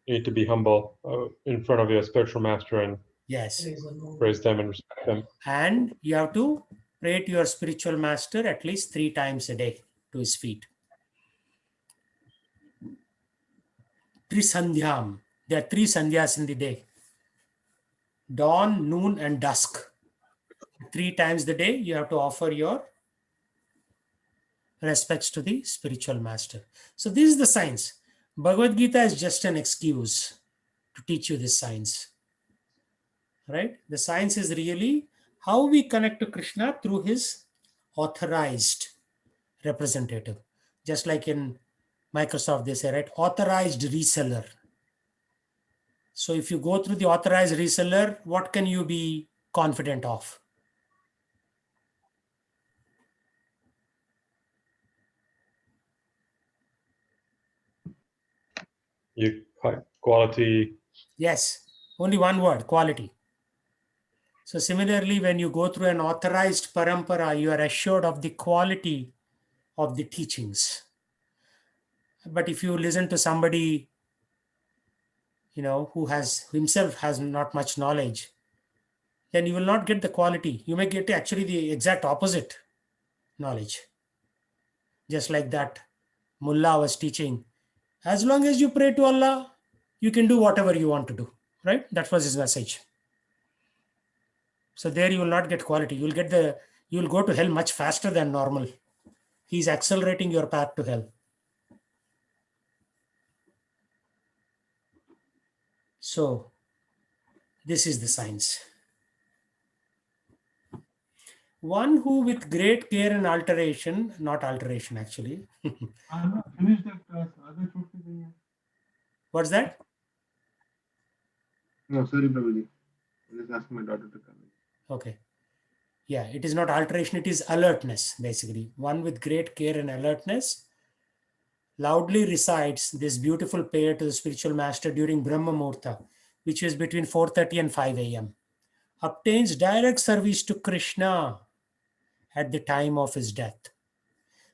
you need to be humble in front of your spiritual master and Yes. praise them and respect them. And you have to pray to your spiritual master at least 3 times a day to his feet. Trisandhyam. There are 3 sandhyas in the day. Dawn, noon, and dusk. 3 times the day you have to offer your respects to the spiritual master. So this is the science. Bhagavad Gita is just an excuse to teach you this science. Right? The science is really how we connect to Krishna through his authorized representative. Just like in Microsoft, they say, right? Authorized reseller. So if you go through the authorized reseller, what can you be confident of? Quality. Yes, only one word, quality. So similarly, when you go through an authorized parampara, you are assured of the quality of the teachings. But if you listen to somebody, who himself has not much knowledge, then you will not get the quality. You may get actually the exact opposite knowledge. Just like that mullah was teaching, as long as you pray to Allah, you can do whatever you want to do, right? That was his message. So there you will not get quality. You will go to hell much faster than normal. He's accelerating your path to hell. So this is the science. One who with great care and alteration, not alteration actually. Finish that class. What's that? No, sorry, Prabhuji. I'm just asking my daughter to come. Okay. Yeah, it is not alteration, it is alertness, basically. One with great care and alertness loudly recites this beautiful prayer to the spiritual master during Brahma Muhurta, which is between 4:30 and 5 a.m. Obtains direct service to Krishna at the time of his death.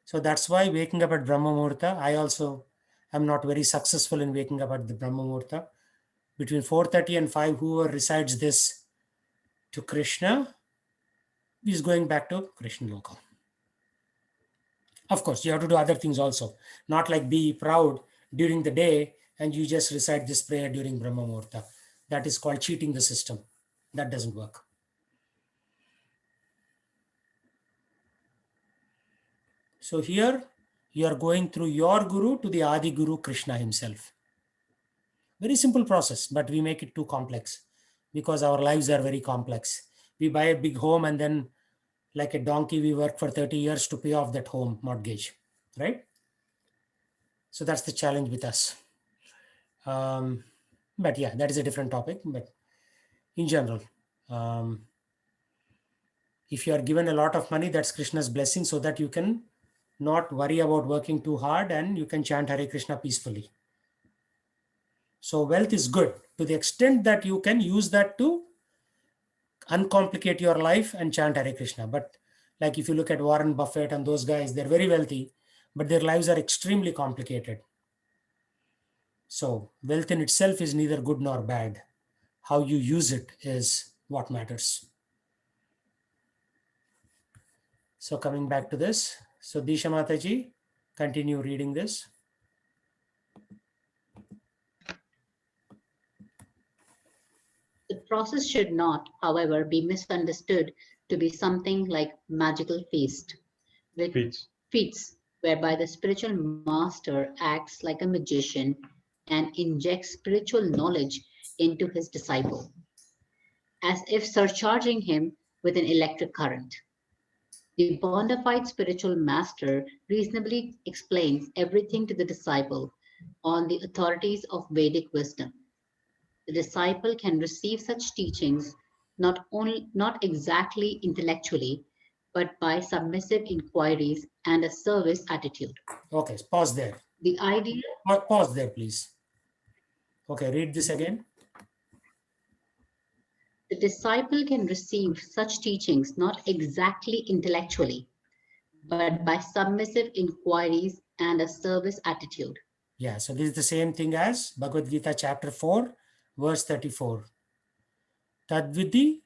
So that's why waking up at Brahma Muhurta, I also am not very successful in waking up at the Brahma Muhurta. Between 4:30 and 5, whoever recites this to Krishna is going back to Krishna Loka. Of course, you have to do other things also. Not like be proud during the day and you just recite this prayer during Brahma Muhurta. That is called cheating the system. That doesn't work. So here you are going through your guru to the Adi Guru, Krishna himself. Very simple process, but we make it too complex because our lives are very complex. We buy a big home and then like a donkey, we work for 30 years to pay off that home mortgage, right? So that's the challenge with us. But yeah, that is a different topic. But in general, if you are given a lot of money, that's Krishna's blessing so that you can not worry about working too hard and you can chant Hare Krishna peacefully. So wealth is good to the extent that you can use that to uncomplicate your life and chant Hare Krishna. But like if you look at Warren Buffett and those guys, they're very wealthy, but their lives are extremely complicated. So wealth in itself is neither good nor bad. How you use it is what matters. So coming back to this, so Disha Mataji, continue reading this. The process should not, however, be misunderstood to be something like magical feats, whereby the spiritual master acts like a magician and injects spiritual knowledge into his disciple, as if surcharging him with an electric current. The bona fide spiritual master reasonably explains everything to the disciple on the authorities of Vedic wisdom. The disciple can receive such teachings not exactly intellectually, but by submissive inquiries and a service attitude. Okay, pause there. The idea. Pause there, please. Okay, read this again. The disciple can receive such teachings not exactly intellectually, but by submissive inquiries and a service attitude. Yeah, so this is the same thing as Bhagavad Gita chapter 4, verse 34. Tadvidi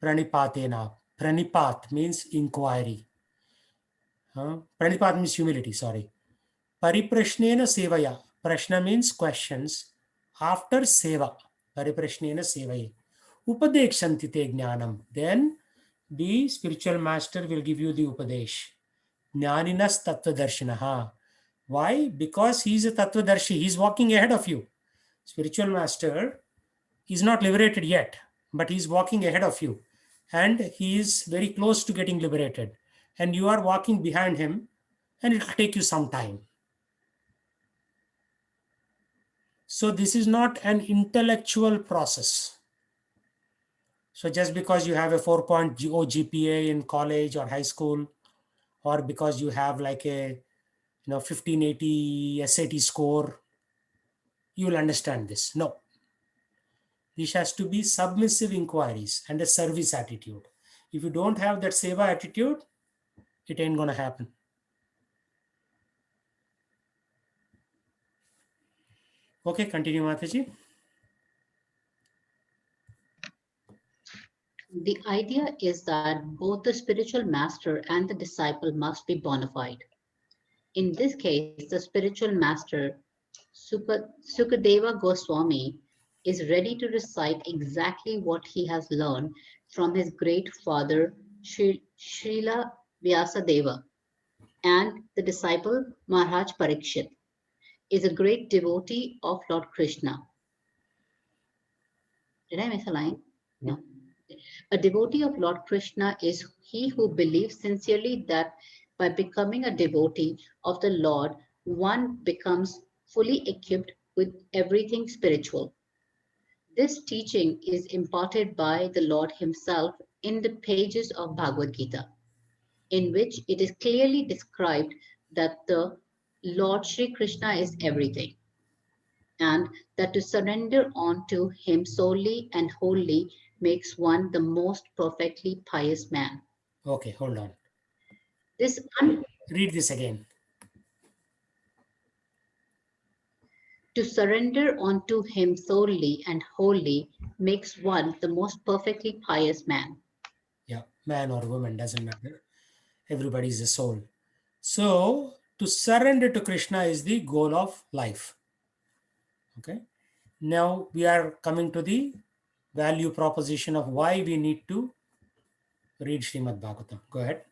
pranipatena. Pranipat means inquiry. Pranipat means humility, sorry. Pariprashnena sevaya. Prashna means questions. After seva. Pariprashnena sevaya. Upadekshanti te jnanam. Then the spiritual master will give you the upadesh. Jnaninas tattvadarshinaha. Why? Because he is a tattvadarshi. He is walking ahead of you. Spiritual master is not liberated yet, but he is walking ahead of you. And he is very close to getting liberated. And you are walking behind him, and it will take you some time. So this is not an intellectual process. So just because you have a 4.0 GPA in college or high school, or because you have like a 1580 SAT score, you will understand this. No. This has to be submissive inquiries and a service attitude. If you don't have that seva attitude, it ain't going to happen. Okay, continue, Mataji. The idea is that both the spiritual master and the disciple must be bona fide. In this case, the spiritual master, Sukadeva Goswami, is ready to recite exactly what he has learned from his great father, Srila Vyasadeva, and the disciple Maharaj Parikshit is a great devotee of Lord Krishna. Did I miss a line? No. A devotee of Lord Krishna is he who believes sincerely that by becoming a devotee of the Lord, one becomes fully equipped with everything spiritual. This teaching is imparted by the Lord himself in the pages of Bhagavad Gita, in which it is clearly described that the Lord Shri Krishna is everything, and that to surrender unto him solely and wholly makes one the most perfectly pious man. Okay, hold on. Read this again. To surrender unto him solely and wholly makes one the most perfectly pious man. Yeah, man or woman, doesn't matter. Everybody is a soul. So, to surrender to Krishna is the goal of life. Okay. Now we are coming to the value proposition of why we need to read Srimad Bhagavatam. Go ahead.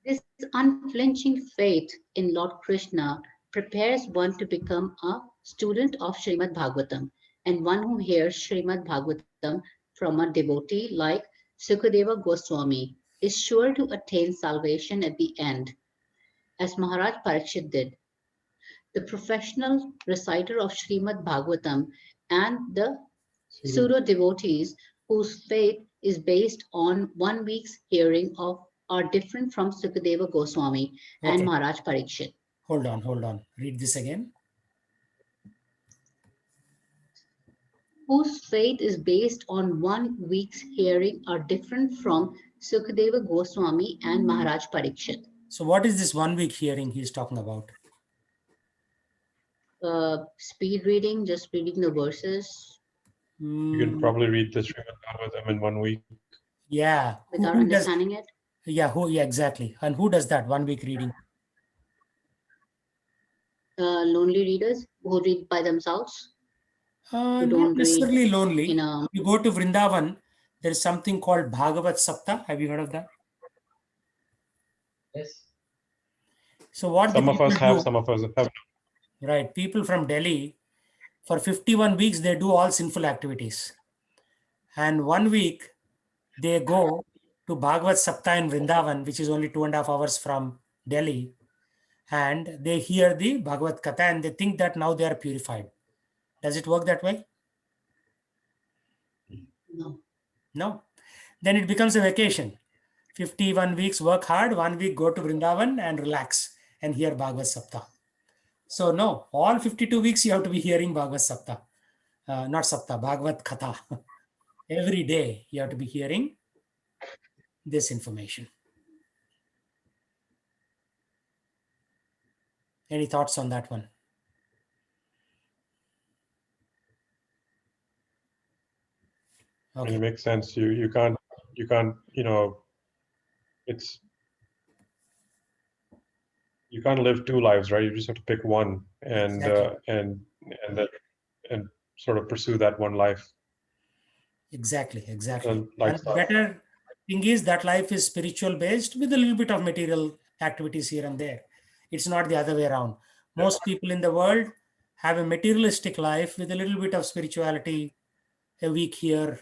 This unflinching faith in Lord Krishna prepares one to become a student of Srimad Bhagavatam, and one who hears Srimad Bhagavatam from a devotee like Sukadeva Goswami is sure to attain salvation at the end, as Maharaj Parikshit did. The professional reciter of Srimad Bhagavatam and the pseudo devotees whose faith is based on 1 week's hearing of are different from Sukadeva Goswami and Maharaj Parikshit. Hold on. Read this again. Whose faith is based on 1 week's hearing are different from Sukadeva Goswami and Maharaj Parikshit. So what is this 1 week hearing he is talking about? Speed reading, just reading the verses You can probably read the Srimad Bhagavatam in 1 week. Yeah. without Who does? understanding it. Yeah. Yeah. Exactly. And who does that 1 week reading? Lonely readers who read by themselves. Not don't read necessarily lonely. in a You go to Vrindavan, there is something called Bhagavat Sapta. Have you heard of that? Yes. So what the Some of people us have, do, some of us have. right? People from Delhi, for 51 weeks, they do all sinful activities. And 1 week, they go to Bhagavat Sapta in Vrindavan, which is only 2.5 hours from Delhi. And they hear the Bhagavad Katha and they think that now they are purified. Does it work that way? no. No. Then it becomes a vacation. 51 weeks work hard, 1 week go to Vrindavan and relax and hear Bhagavad Sapta. So no, all 52 weeks you have to be hearing Bhagavad Sapta. Not Sapta, Bhagavad Katha. Every day you have to be hearing this information. Any thoughts on that one? I mean, Okay. it makes sense. You can't, it's, you can't live two lives, right? You just have to pick one and Exactly. and sort of pursue that one life. Exactly. And And lifestyle. better thing is that life is spiritual based with a little bit of material activities here and there. It's not the other way around. Most people in the world have a materialistic life with a little bit of spirituality, a week here,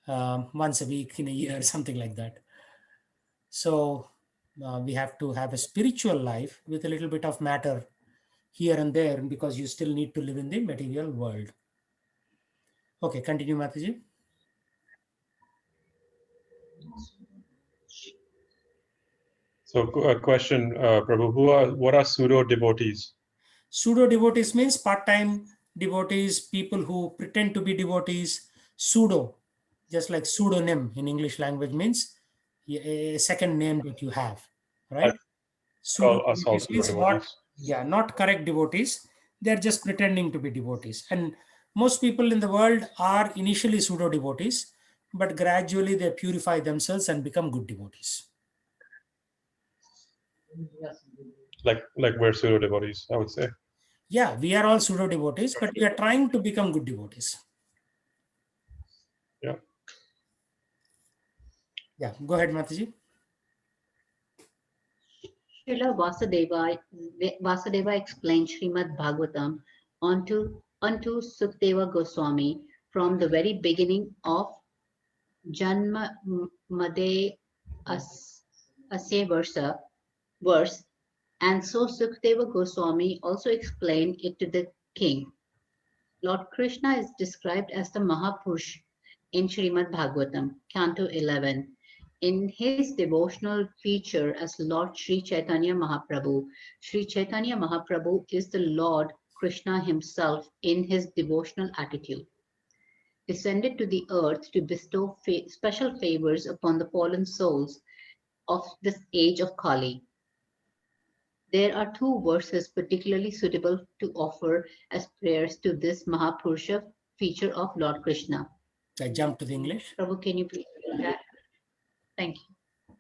once a week in a year, something like that. So we have to have a spiritual life with a little bit of matter here and there because you still need to live in the material world. Okay, continue, Mataji. So a question, Prabhu, what are pseudo devotees? Pseudo devotees means part-time devotees, people who pretend to be devotees. Pseudo, just like pseudonym in English language, means a second name that you have, right? Pseudo Call us all devotees pseudo means not, devotees. yeah, not correct devotees. They're just pretending to be devotees. And most people in the world are initially pseudo devotees, but gradually they purify themselves and become good devotees. Like we're pseudo devotees, I would say. Yeah, we are all pseudo devotees, but we are trying to become good devotees. Yeah. Yeah, go ahead, Mataji. Srila Vasudeva explained Srimad Bhagavatam unto Sukdeva Goswami from the very beginning of Janma Made Asya verse, and so Sukdeva Goswami also explained it to the king. Lord Krishna is described as the Mahapurush in Srimad Bhagavatam, Canto 11. In his devotional feature as Lord Sri Chaitanya Mahaprabhu, Sri Chaitanya Mahaprabhu is the Lord Krishna himself in his devotional attitude, descended to the earth to bestow special favors upon the fallen souls of this age of Kali. There are two verses particularly suitable to offer as prayers to this Mahapurusha feature of Lord Krishna. I jump to the English. Prabhu, can you please read that? Thank you.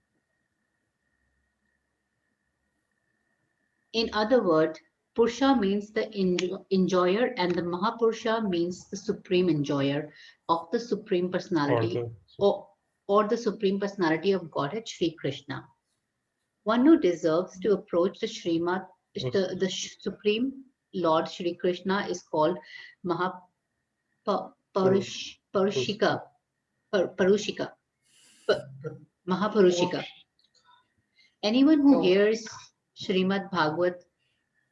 In other words, Purusha means the enjoyer and the Mahapurusha means the supreme enjoyer of the Supreme Personality or the Supreme Personality of Godhead, Sri Krishna. One who deserves to approach the Srimad, the Supreme Lord Sri Krishna is called Mahapurushika. Anyone who hears Srimad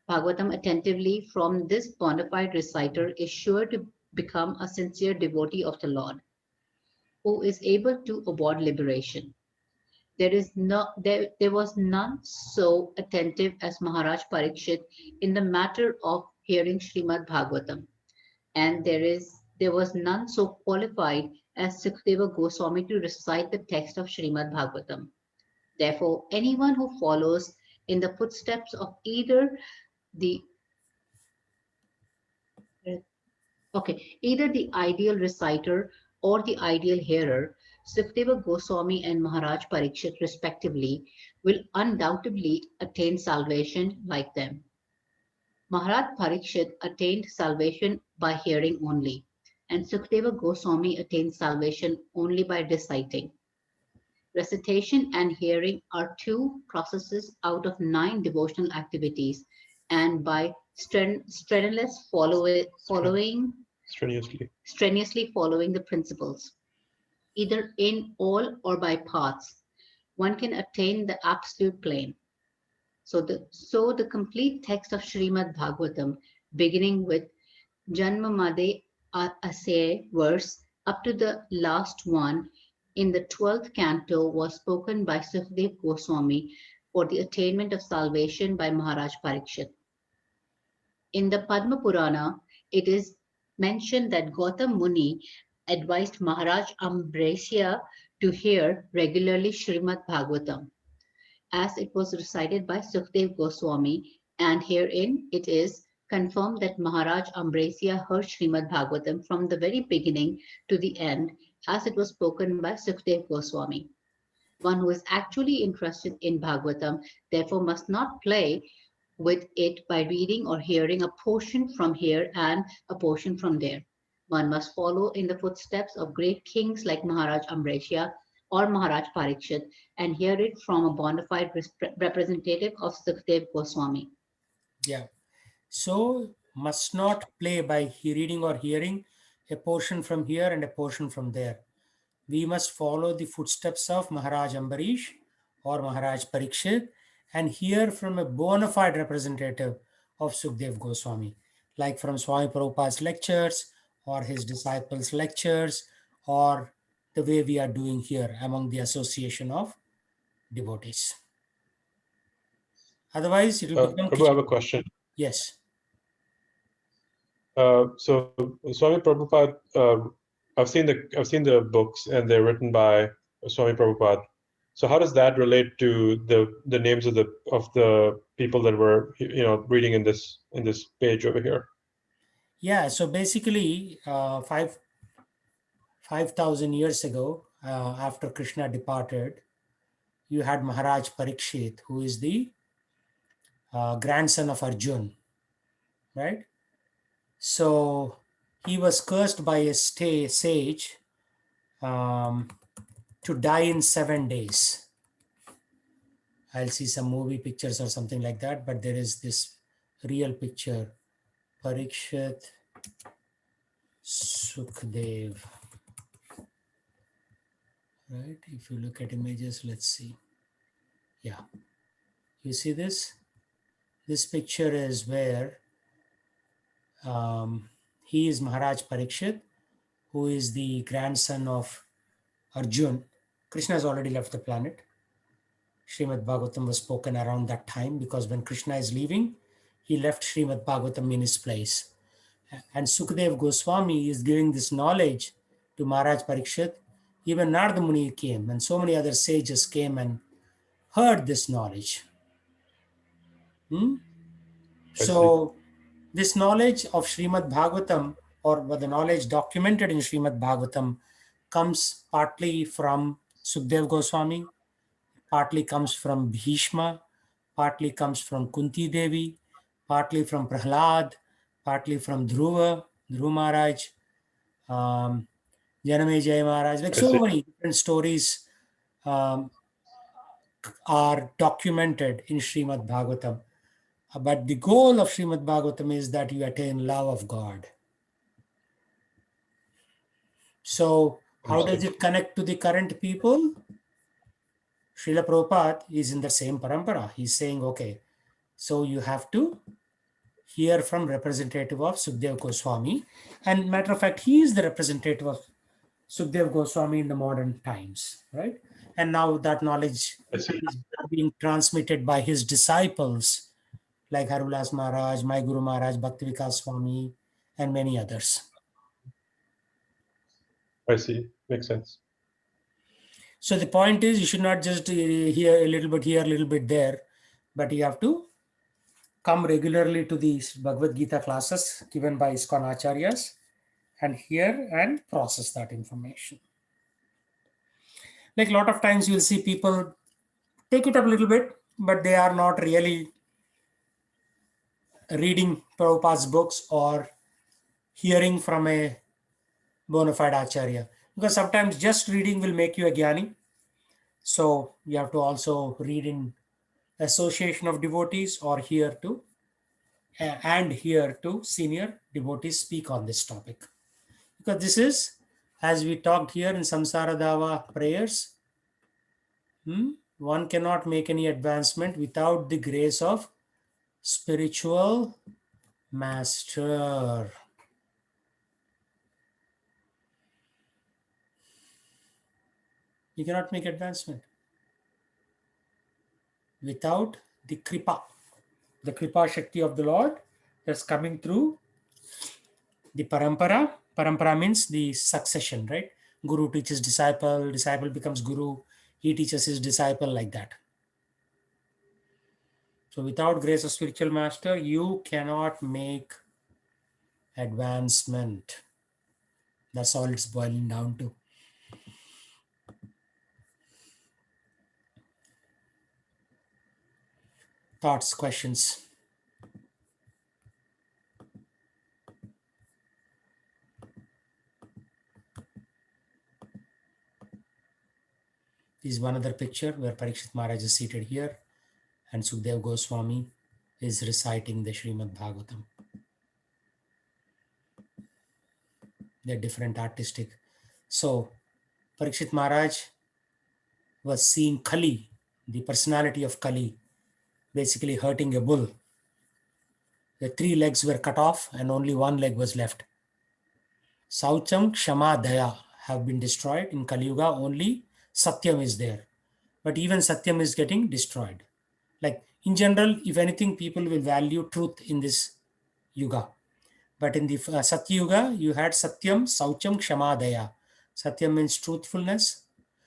Bhagavatam attentively from this bona fide reciter is sure to become a sincere devotee of the Lord, who is able to award liberation. There was none so attentive as Maharaj Parikshit in the matter of hearing Srimad Bhagavatam, and there was none so qualified as Sukdeva Goswami to recite the text of Srimad Bhagavatam. Therefore, anyone who follows in the footsteps of either the Okay, either the ideal reciter or the ideal hearer, Sukadeva Goswami and Maharaj Parikshit respectively, will undoubtedly attain salvation like them. Maharaj Parikshit attained salvation by hearing only, and Sukadeva Goswami attained salvation only by reciting. Recitation and hearing are two processes out of 9 devotional activities, and by strenuous strenuously following the principles, either in all or by parts, one can attain the absolute plane. So the complete text of Srimad Bhagavatam, beginning with Janmamade Ase verse up to the last one in the 12th canto, was spoken by Sukadeva Goswami for the attainment of salvation by Maharaj Parikshit. In the Padma Purana, it is mentioned that Gautam Muni advised Maharaj Ambrasya to hear regularly Srimad Bhagavatam, as it was recited by Sukadeva Goswami, and herein it is confirmed that Maharaj Ambrasya heard Srimad Bhagavatam from the very beginning to the end, as it was spoken by Sukadeva Goswami. One who is actually interested in Bhagavatam therefore must not play with it by reading or hearing a portion from here and a portion from there. One must follow in the footsteps of great kings like Maharaj Ambrasya or Maharaj Parikshit and hear it from a bona fide representative of Sukadeva Goswami. Yeah. So must not play by reading or hearing a portion from here and a portion from there. We must follow the footsteps of Maharaj Ambarish or Maharaj Parikshit and hear from a bona fide representative of Sukadeva Goswami, like from Swami Prabhupada's lectures or his disciples' lectures, or the way we are doing here among the association of devotees. Otherwise, it will become... Prabhu, I have a question. Yes. So Swami Prabhupada, I've seen the books and they're written by Swami Prabhupada. So how does that relate to the names of the people that we're reading in this page over here? Yeah. So basically, 5,000 years ago, after Krishna departed, you had Maharaj Parikshit, who is the grandson of Arjun, right? So he was cursed by a sage to die in 7 days. I'll see some movie pictures or something like that, but there is this real picture. Parikshit Sukhdev. Right? If you look at images, let's see. Yeah. You see this? This picture is where he is Maharaj Parikshit, who is the grandson of Arjun. Krishna has already left the planet. Srimad Bhagavatam was spoken around that time because when Krishna is leaving, he left Srimad Bhagavatam in his place. And Sukadeva Goswami is giving this knowledge to Maharaj Parikshit. Even Narada Muni came and so many other sages came and heard this knowledge. So this knowledge of Srimad Bhagavatam, or the knowledge documented in Srimad Bhagavatam, comes partly from Sukadeva Goswami, partly comes from Bhishma, partly comes from Kunti Devi, partly from Prahlad, partly from Dhruva Maharaj, Janamejaya Maharaj. Like so many different stories are documented in Srimad Bhagavatam. But the goal of Srimad Bhagavatam is that you attain love of God. So how does it connect to the current people? Srila Prabhupada is in the same parampara. He's saying, okay, so you have to hear from representative of Sukadeva Goswami. And matter of fact, he is the representative of Sukadeva Goswami in the modern times, right? And now that knowledge is being transmitted by his disciples, like Harulas Maharaj, My Guru Maharaj, Bhakti Vikas Swami, and many others. I see. Makes sense. So the point is, you should not just hear a little bit here, a little bit there, but you have to come regularly to these Bhagavad Gita classes given by ISKCON Acharyas and hear and process that information. Like a lot of times you'll see people take it up a little bit, but they are not really reading Prabhupada's books or hearing from a bona fide Acharya. Because sometimes just reading will make you a Jnani. So you have to also read in association of devotees or hear to senior devotees speak on this topic. Because this is, as we talked here in Samsara Dava prayers, one cannot make any advancement without the grace of spiritual master. You cannot make advancement without the kripa Shakti of the Lord that's coming through the parampara. Parampara means the succession, right? Guru teaches disciple, disciple becomes guru, he teaches his disciple, like that. So without grace of spiritual master, you cannot make advancement. That's all it's boiling down to. Thoughts, questions? This is one other picture where Parikshit Maharaj is seated here and Sukhdev Goswami is reciting the Srimad Bhagavatam. They're different artistic. So Parikshit Maharaj was seeing Kali, the personality of Kali, basically hurting a bull. The 3 legs were cut off and only 1 leg was left. Saucham, Kshama, Daya have been destroyed. In Kali Yuga, only Satyam is there. But even Satyam is getting destroyed. Like in general, if anything, people will value truth in this Yuga. But in the Satya Yuga, you had Satyam, Saucham, Kshama, Daya. Satyam means truthfulness.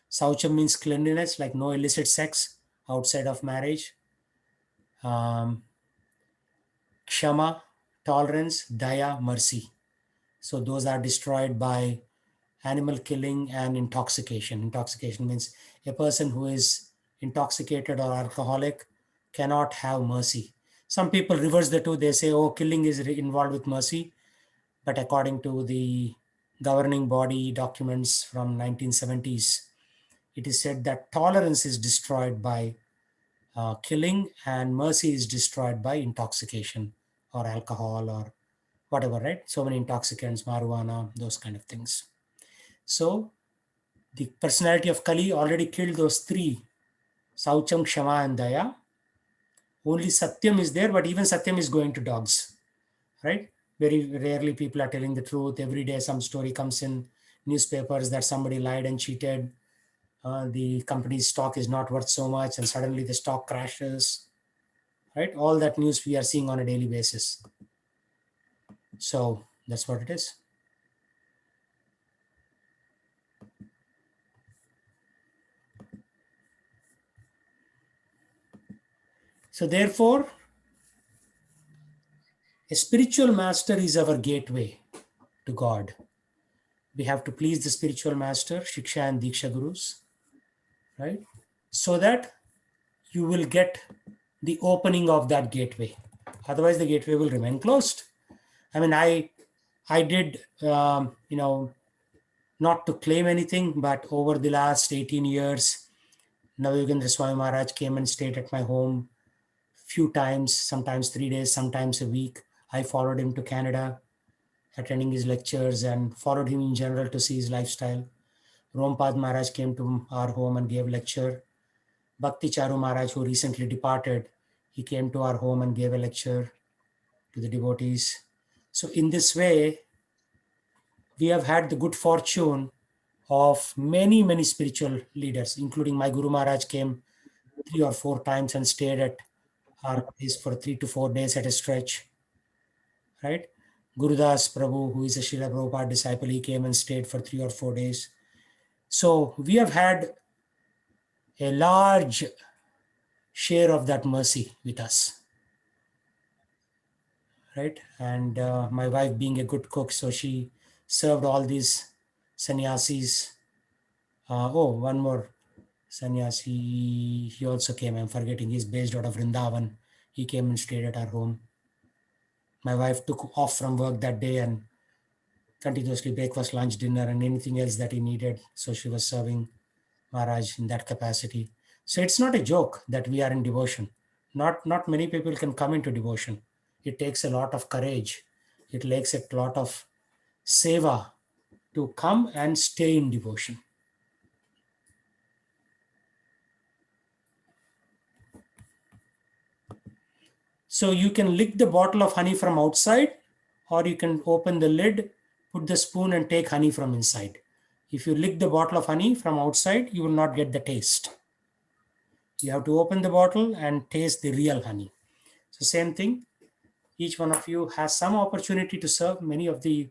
Saucham means cleanliness, like no illicit sex outside of marriage. Kshama, tolerance. Daya, mercy. So those are destroyed by animal killing and intoxication. Intoxication means a person who is intoxicated or alcoholic cannot have mercy. Some people reverse the two. They say, oh, killing is involved with mercy. But according to the governing body documents from 1970s, it is said that tolerance is destroyed by killing and mercy is destroyed by intoxication or alcohol or whatever, right? So many intoxicants, marijuana, those kind of things. So the personality of Kali already killed those 3, Saucham, Kshama and Daya. Only Satyam is there, but even Satyam is going to dogs, right? Very rarely people are telling the truth. Every day some story comes in newspapers that somebody lied and cheated. The company's stock is not worth so much and suddenly the stock crashes, right? All that news we are seeing on a daily basis. So that's what it is. So therefore, a spiritual master is our gateway to God. We have to please the spiritual master, Shiksha and Diksha Gurus, right? So that you will get the opening of that gateway. Otherwise, the gateway will remain closed. I mean, I did, not to claim anything, but over the last 18 years, Navayogendra Swami Maharaj came and stayed at my home few times, sometimes 3 days, sometimes a week. I followed him to Canada, attending his lectures and followed him in general to see his lifestyle. Rompad Maharaj came to our home and gave a lecture. Bhakti Charu Maharaj, who recently departed, he came to our home and gave a lecture to the devotees. So in this way, we have had the good fortune of many, many spiritual leaders, including my Guru Maharaj came 3 or 4 times and stayed at our place for 3 to 4 days at a stretch, right? Gurudas Prabhu, who is a Srila Prabhupada disciple, he came and stayed for 3 or 4 days. So we have had a large share of that mercy with us. right? And my wife being a good cook, so she served all these sannyasis. One more sannyasi, he also came. I'm forgetting. He's based out of Vrindavan. He came and stayed at our home. My wife took off from work that day and continuously breakfast, lunch, dinner, and anything else that he needed. So she was serving Maharaj in that capacity. So it's not a joke that we are in devotion. Not many people can come into devotion. It takes a lot of courage. It takes a lot of seva to come and stay in devotion. So you can lick the bottle of honey from outside, or you can open the lid, put the spoon and take honey from inside. If you lick the bottle of honey from outside, you will not get the taste. You have to open the bottle and taste the real honey. So same thing, each one of you has some opportunity to serve. Many of the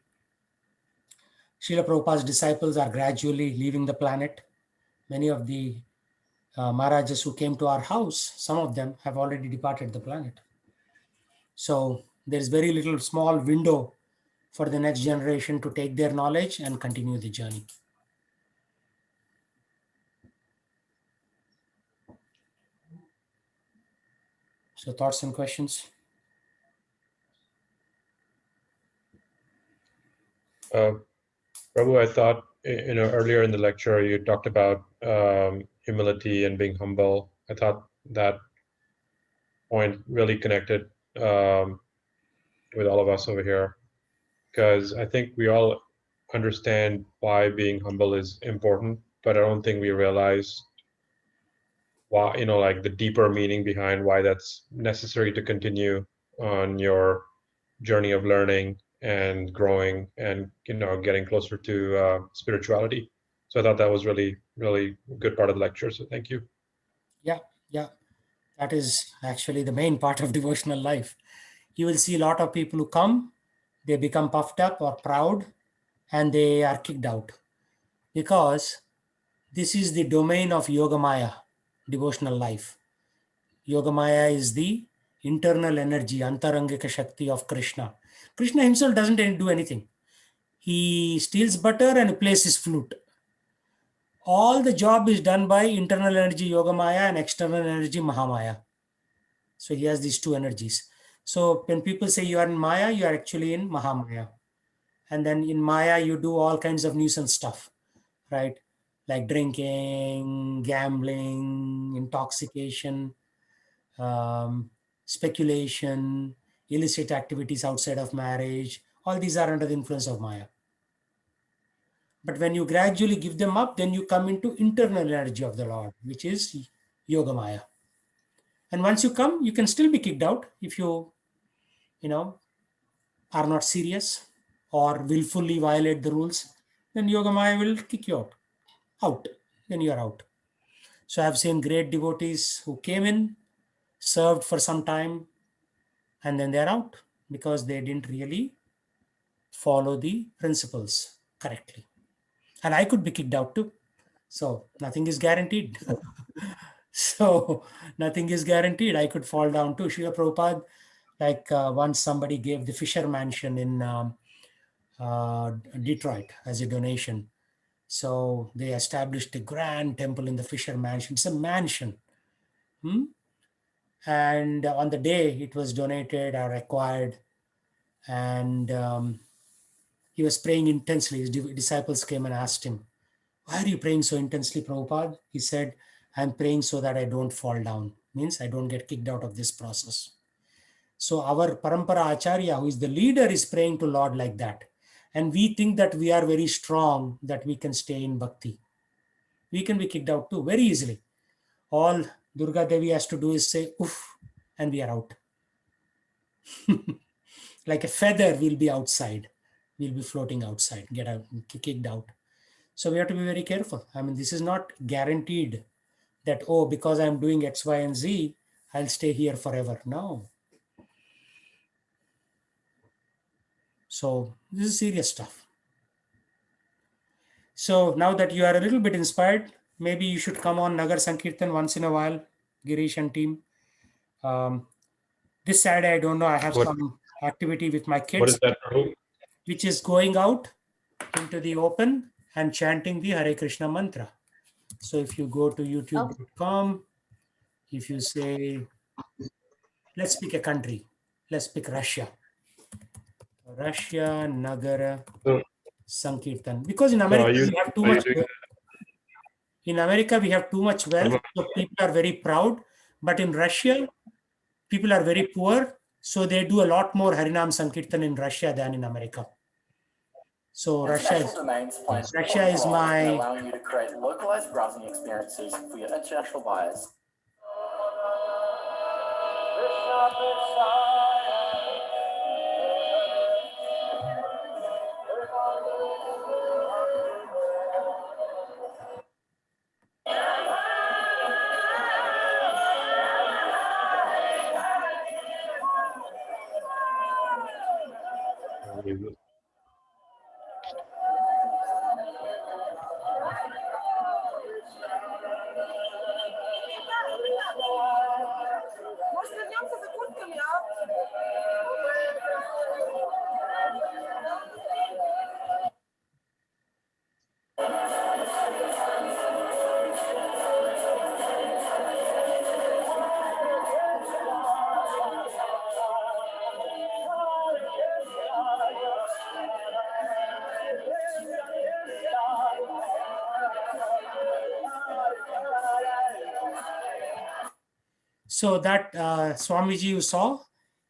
Srila Prabhupada's disciples are gradually leaving the planet. Many of the Maharajas who came to our house, some of them have already departed the planet. So there is very little small window for the next generation to take their knowledge and continue the journey. So thoughts and questions? Prabhu, I thought, earlier in the lecture, you talked about humility and being humble. I thought that point really connected with all of us over here, because I think we all understand why being humble is important, but I don't think we realize why, like the deeper meaning behind why that's necessary to continue on your journey of learning and growing and getting closer to spirituality. So I thought that was really, really good part of the lecture. So thank you. Yeah. That is actually the main part of devotional life. You will see a lot of people who come, they become puffed up or proud, and they are kicked out. Because this is the domain of Yogamaya, devotional life. Yogamaya is the internal energy, Antarangika Shakti of Krishna. Krishna himself doesn't do anything. He steals butter and plays his flute. All the job is done by internal energy Yogamaya and external energy Mahamaya. So he has these two energies. So when people say you are in Maya, you are actually in Mahamaya. And then in Maya, you do all kinds of nuisance stuff, right? Like drinking, gambling, intoxication, speculation, illicit activities outside of marriage. All these are under the influence of Maya. But when you gradually give them up, then you come into internal energy of the Lord, which is Yogamaya. And once you come, you can still be kicked out if you are not serious or willfully violate the rules. Then Yogamaya will kick you out. Then you are out. So I've seen great devotees who came in, served for some time, and then they're out because they didn't really follow the principles correctly. And I could be kicked out too. So nothing is guaranteed. So nothing is guaranteed. I could fall down too. Srila Prabhupada, like once somebody gave the Fisher Mansion in Detroit as a donation. So they established a grand temple in the Fisher Mansion. It's a mansion. And on the day it was donated or acquired, and he was praying intensely. His disciples came and asked him, "Why are you praying so intensely, Prabhupada?" He said, "I'm praying so that I don't fall down." Means I don't get kicked out of this process. So our Parampara Acharya, who is the leader, is praying to Lord like that. And we think that we are very strong, that we can stay in bhakti. We can be kicked out too, very easily. All Durga Devi has to do is say, "Oof," and we are out. Like a feather, we'll be outside. We'll be floating outside, get out, kicked out. So we have to be very careful. I mean, this is not guaranteed that, oh, because I'm doing X, Y, and Z, I'll stay here forever. No. So this is serious stuff. So now that you are a little bit inspired, maybe you should come on Nagar Sankirtan once in a while, Girish and team. This Saturday, I don't know. I have some activity with my What kids, is that, Prabhu? which is going out into the open and chanting the Hare Krishna mantra. So if you go to youtube.com, if you say, let's pick a country, let's pick Russia. Russia Nagara So, Sankirtan. Because in so America are you, we have too are you much. doing In America we have too much wealth, so people are very proud. But in Russia, people are very poor, so they do a lot more Harinam Sankirtan in Russia than in America. So Russia International domains play an Russia important is role in my allowing you to create localized browsing experiences for your international buyers. So that Swamiji you saw,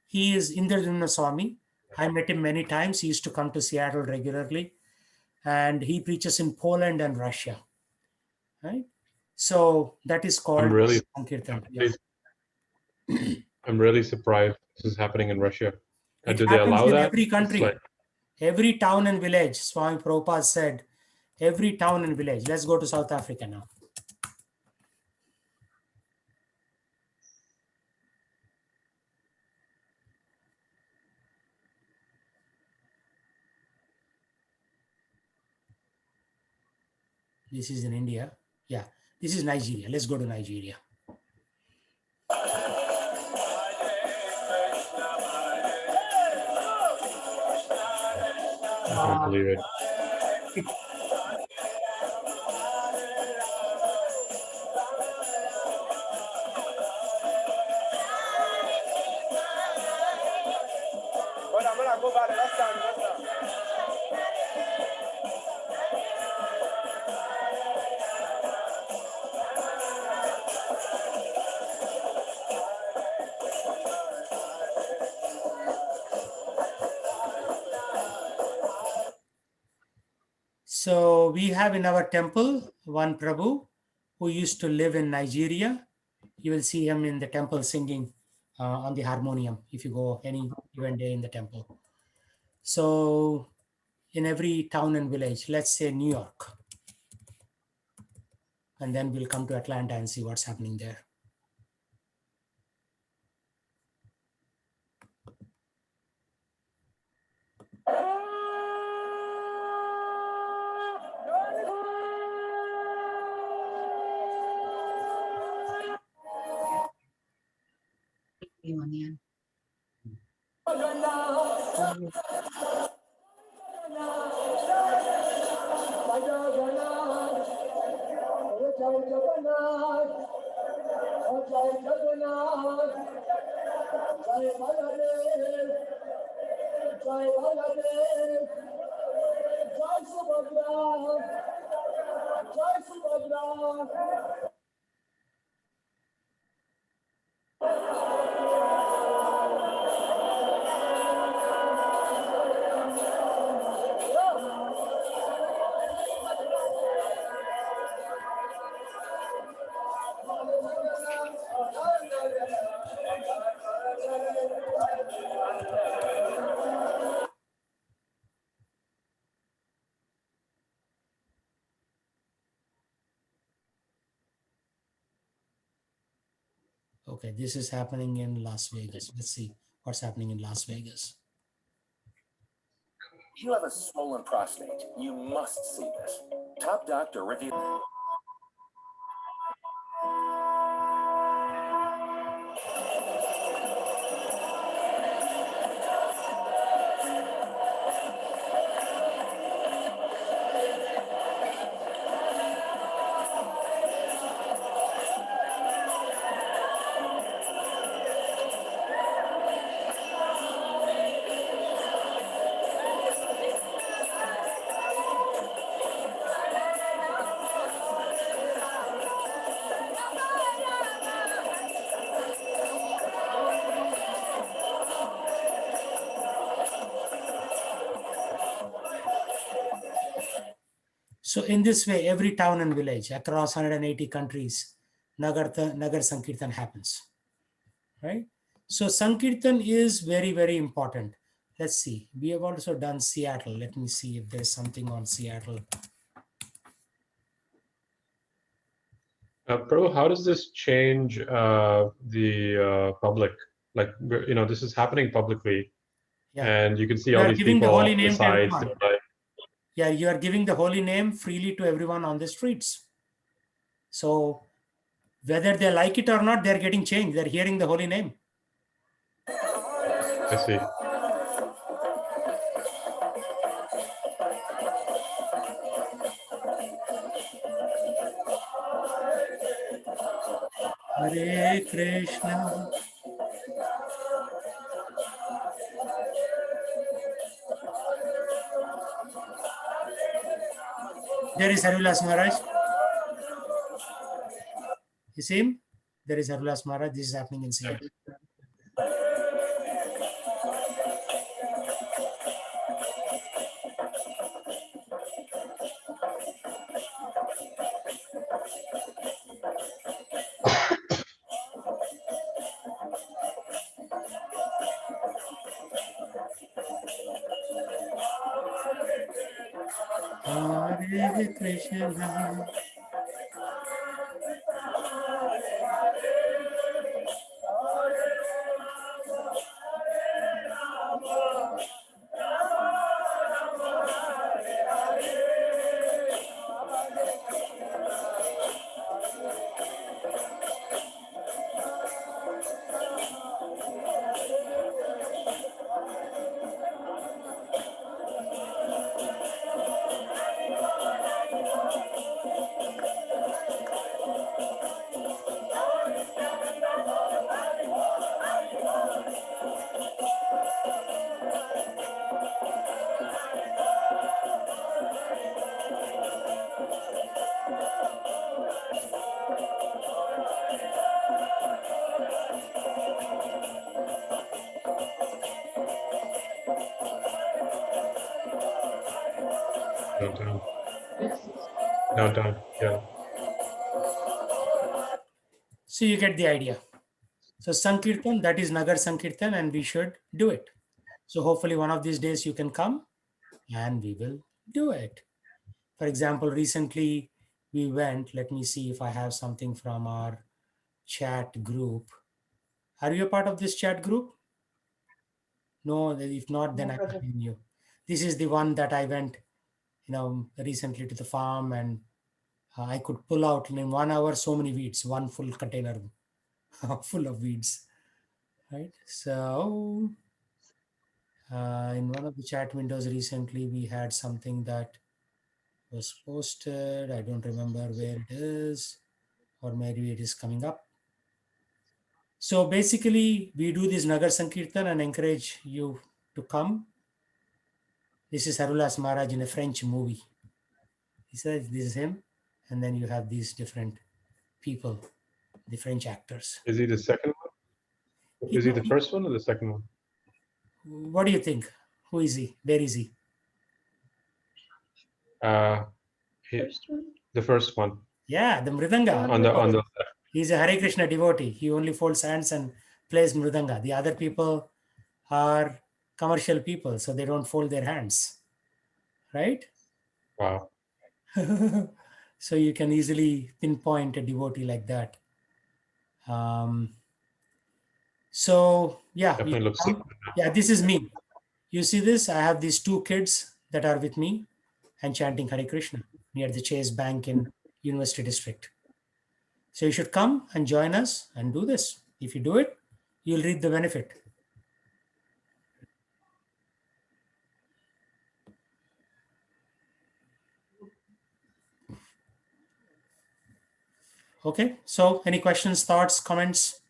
he is Indradumna Swami. I met him many times. He used to come to Seattle regularly, and he preaches in Poland and Russia. Right. So that is called I'm really, Sankirtan. Yeah. I'm really surprised this is happening in Russia. It Do they happens allow in that? every It's country, like, every town and village. Swami Prabhupada said, every town and village. Let's go to South Africa now. This is in India. Yeah, this is Nigeria. Let's go to Nigeria. I can't believe it. So we have in our temple one Prabhu who used to live in Nigeria. You will see him in the temple singing on the harmonium if you go any given day in the temple. So in every town and village, let's say New York, and then we'll come to Atlanta and see what's happening there. Okay, this is happening in Las Vegas. Let's see what's happening in Las Vegas. You have a swollen prostate. You must see this. Top doctor review. So in this way, every town and village across 180 countries, Nagar Sankirtan happens, right? So Sankirtan is very, very important. Let's see. We have also done Seattle. Let me see if there's something on Seattle. Prabhu, how does this change the public? Like, this is happening publicly, and you can see You all are these giving the people holy on the name to sides. everyone. Yeah, you are giving the holy name freely to everyone on the streets. So whether they like it or not, they're getting changed. They're hearing the holy name. I see. Hare Krishna. There is Harulas Maharaj. You see him? There is Harulas Maharaj. This is happening in Seattle. Hare Krishna. Downtown, yeah. So you get the idea. So Sankirtan, that is Nagar Sankirtan, and we should do it. So hopefully one of these days you can come and we will do it. For example, recently we went, let me see if I have something from our chat group. Are you a part of this chat group? No, if not, then I can name you. This is the one that I went, recently to the farm, and I could pull out in 1 hour so many weeds, one full container full of weeds, right? So in one of the chat windows recently, we had something that was posted. I don't remember where it is, or maybe it is coming up. So basically, we do this Nagar Sankirtan and encourage you to come. This is Harulas Maharaj in a French movie. He says this is him, and then you have these different people, the French actors. Is he the second one? Is he the first one or the second one? What do you think? Who is he? Where is he? The first one. Yeah, the Mridanga. On the He's a Hare Krishna devotee. He only folds hands and plays Mridanga. The other people are commercial people, so they don't fold their hands. Right? Wow. So you can easily pinpoint a devotee like that. So yeah, Definitely looks like yeah, this is me. You see this? I have these two kids that are with me and chanting Hare Krishna near the Chase Bank in University District. So you should come and join us and do this. If you do it, you'll reap the benefit. Okay, so any questions, thoughts, comments?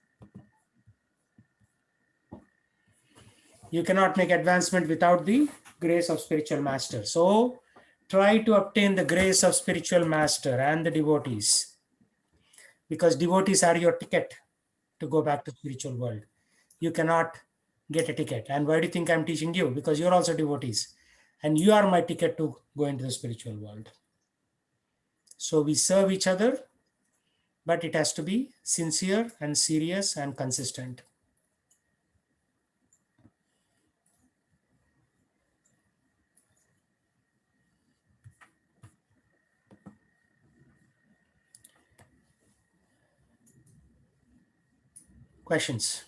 You cannot make advancement without the grace of spiritual master. So try to obtain the grace of spiritual master and the devotees, because devotees are your ticket to go back to spiritual world. You cannot get a ticket. And why do you think I'm teaching you? Because you're also devotees and you are my ticket to go into the spiritual world. So we serve each other, but it has to be sincere and serious and consistent. Questions?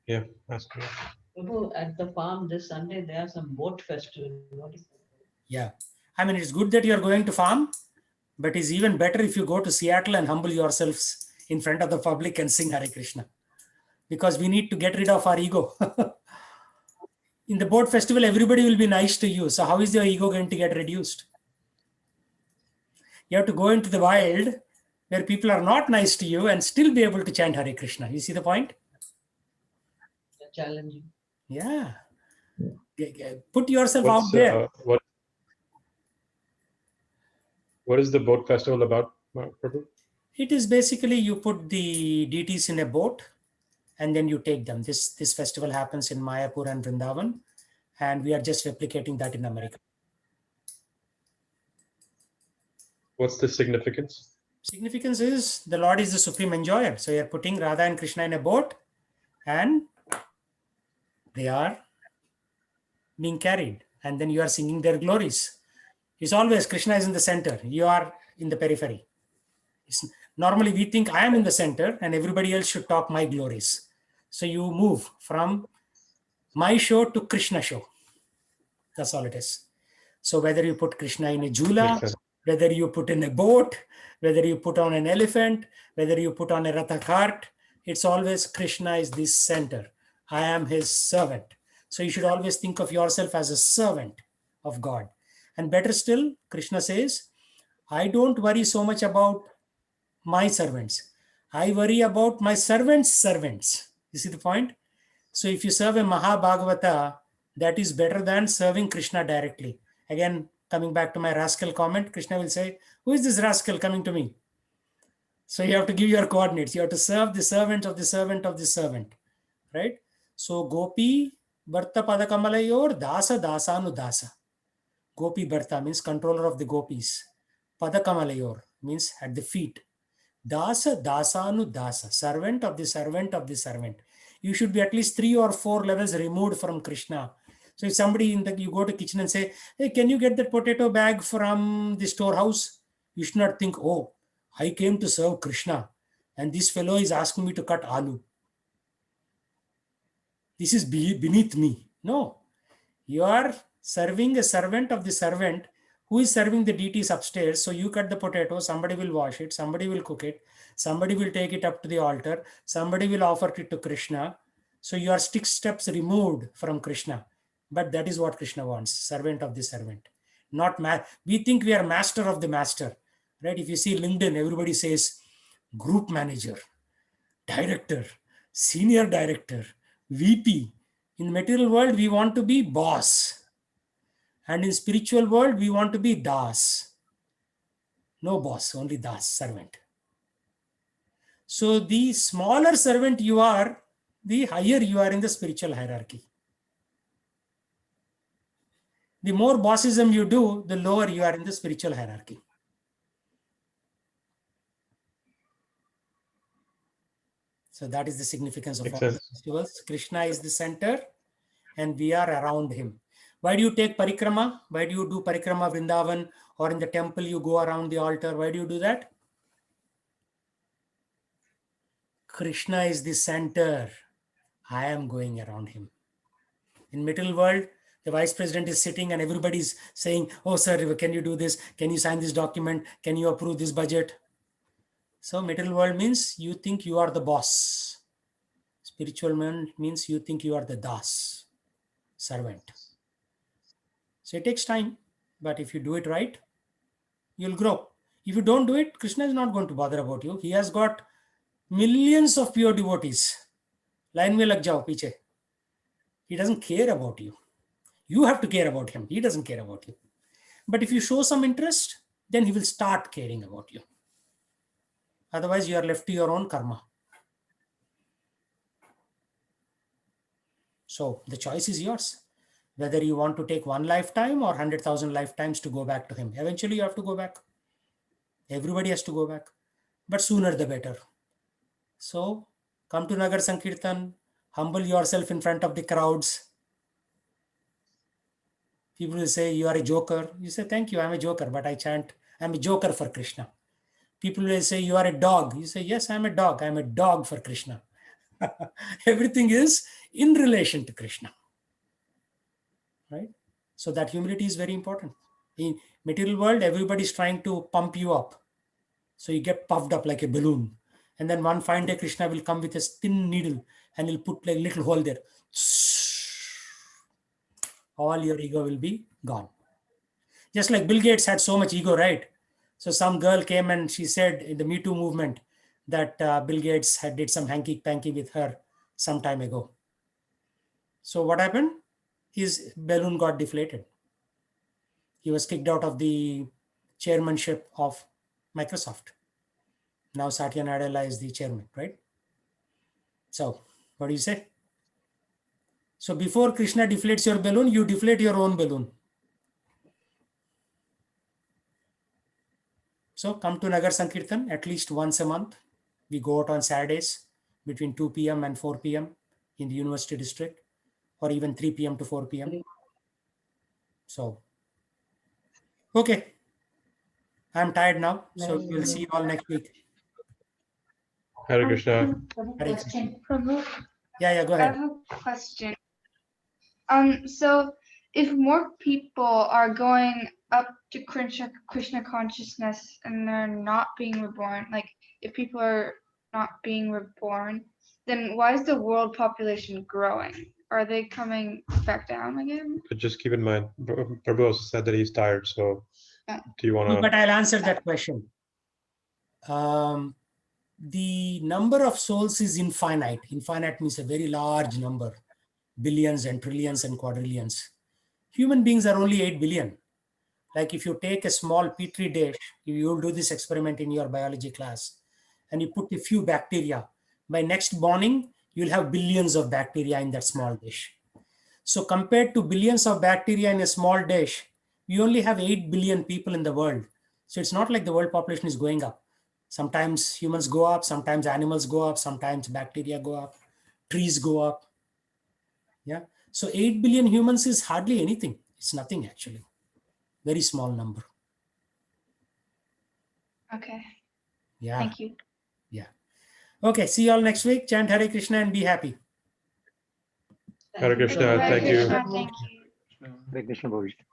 Yeah, ask me. Prabhu, at the farm this Sunday, there are some boat festival. What is Yeah. I mean, it's good that you're going to farm, but it's even better if you go to Seattle and humble yourselves in front of the public and sing Hare Krishna. Because we need to get rid of our ego. In the boat festival, everybody will be nice to you. So how is your ego going to get reduced? You have to go into the wild where people are not nice to you and still be able to chant Hare Krishna. You see the point? challenging? Yeah. Put yourself out there. What is the boat festival about, Prabhu? It is basically you put the deities in a boat and then you take them. This festival happens in Mayapur and Vrindavan, and we are just replicating that in America. What's the significance? Significance is the Lord is the supreme enjoyer. So you're putting Radha and Krishna in a boat and they are being carried, and then you are singing their glories. It's always Krishna is in the center. You are in the periphery. Normally we think I am in the center and everybody else should talk my glories. So you move from my show to Krishna show. That's all it is. So whether you put Krishna in a jhula, whether you put in a boat, whether you put on an elephant, whether you put on a ratha cart, it's always Krishna is the center. I am his servant. So you should always think of yourself as a servant of God. And better still, Krishna says, I don't worry so much about my servants. I worry about my servants' servants. You see the point? So if you serve a Mahabhagavata, that is better than serving Krishna directly. Again, coming back to my rascal comment, Krishna will say, who is this rascal coming to me? So you have to give your coordinates. You have to serve the servant of the servant of the servant. Right? So Gopi Bharta Padakamalayor Dasa Dasanu Dasa. Gopi Bharta means controller of the gopis. Padakamalayor means at the feet. Dasa Dasanu Dasa, servant of the servant of the servant. You should be at least 3 or 4 levels removed from Krishna. So if somebody you go to kitchen and say, hey, can you get that potato bag from the storehouse? You should not think, oh, I came to serve Krishna and this fellow is asking me to cut aloo. This is beneath me. No, you are serving a servant of the servant who is serving the deities upstairs. So you cut the potato, somebody will wash it, somebody will cook it, somebody will take it up to the altar, somebody will offer it to Krishna. So you are 6 steps removed from Krishna. But that is what Krishna wants, servant of the servant. Not we think we are master of the master. Right? If you see LinkedIn, everybody says group manager, director, senior director, VP. In the material world, we want to be boss. And in spiritual world, we want to be das. No boss, only das, servant. So the smaller servant you are, the higher you are in the spiritual hierarchy. The more bossism you do, the lower you are in the spiritual hierarchy. So that is the significance of all the festivals. Krishna is the center and we are around him. Why do you take parikrama? Why do you do parikrama Vrindavan, or in the temple you go around the altar? Why do you do that? Krishna is the center. I am going around him. In middle world, the vice president is sitting and everybody's saying, oh sir, can you do this? Can you sign this document? Can you approve this budget? So middle world means you think you are the boss. Spiritual man means you think you are the das, servant. So it takes time, but if you do it right, you'll grow. If you don't do it, Krishna is not going to bother about you. He has got millions of pure devotees. Line mein lag jao, piche. He doesn't care about you. You have to care about him. He doesn't care about you. But if you show some interest, then he will start caring about you. Otherwise, you are left to your own karma. So the choice is yours. Whether you want to take one lifetime or 100,000 lifetimes to go back to him. Eventually you have to go back. Everybody has to go back, but sooner the better. So come to Nagar Sankirtan, humble yourself in front of the crowds. People will say you are a joker. You say, thank you, I'm a joker, but I chant, I'm a joker for Krishna. People will say you are a dog. You say, yes, I'm a dog. I'm a dog for Krishna. Everything is in relation to Krishna. Right? So that humility is very important. In material world, everybody is trying to pump you up. So you get puffed up like a balloon. And then one fine day, Krishna will come with a thin needle and he'll put like a little hole there. All your ego will be gone. Just like Bill Gates had so much ego, right? So some girl came and she said in the Me Too movement that Bill Gates had did some hanky-panky with her some time ago. So what happened? His balloon got deflated. He was kicked out of the chairmanship of Microsoft. Now Satya Nadella is the chairman, right? So what do you say? So before Krishna deflates your balloon, you deflate your own balloon. So come to Nagar Sankirtan at least once a month. We go out on Saturdays between 2 p.m. and 4 p.m. in the University District, or even 3 p.m. to 4 p.m. So, okay. I'm tired now. So we'll see you all next week. Hare Krishna. Hare Krishna. Prabhu, Yeah, go I ahead. have a question. So if more people are going up to Krishna consciousness and they're not being reborn, like if people are not being reborn, then why is the world population growing? Are they coming back down again? But just keep in mind, Prabhu also said that he's tired. So Yeah. do you want No, to? but I'll answer that question. The number of souls is infinite. Infinite means a very large number, billions and trillions and quadrillions. Human beings are only 8 billion. Like if you take a small petri dish, you'll do this experiment in your biology class, and you put a few bacteria. By next morning, you'll have billions of bacteria in that small dish. So compared to billions of bacteria in a small dish, we only have 8 billion people in the world. So it's not like the world population is going up. Sometimes humans go up, sometimes animals go up, sometimes bacteria go up, trees go up. Yeah. So 8 billion humans is hardly anything. It's nothing actually. Very small number. Okay. Yeah. Thank you. Yeah. Okay. See you all next week. Chant Hare Krishna and be happy. Hare Krishna. Hare Thank you. Krishna, thank you. Hare Krishna, Bhavishya.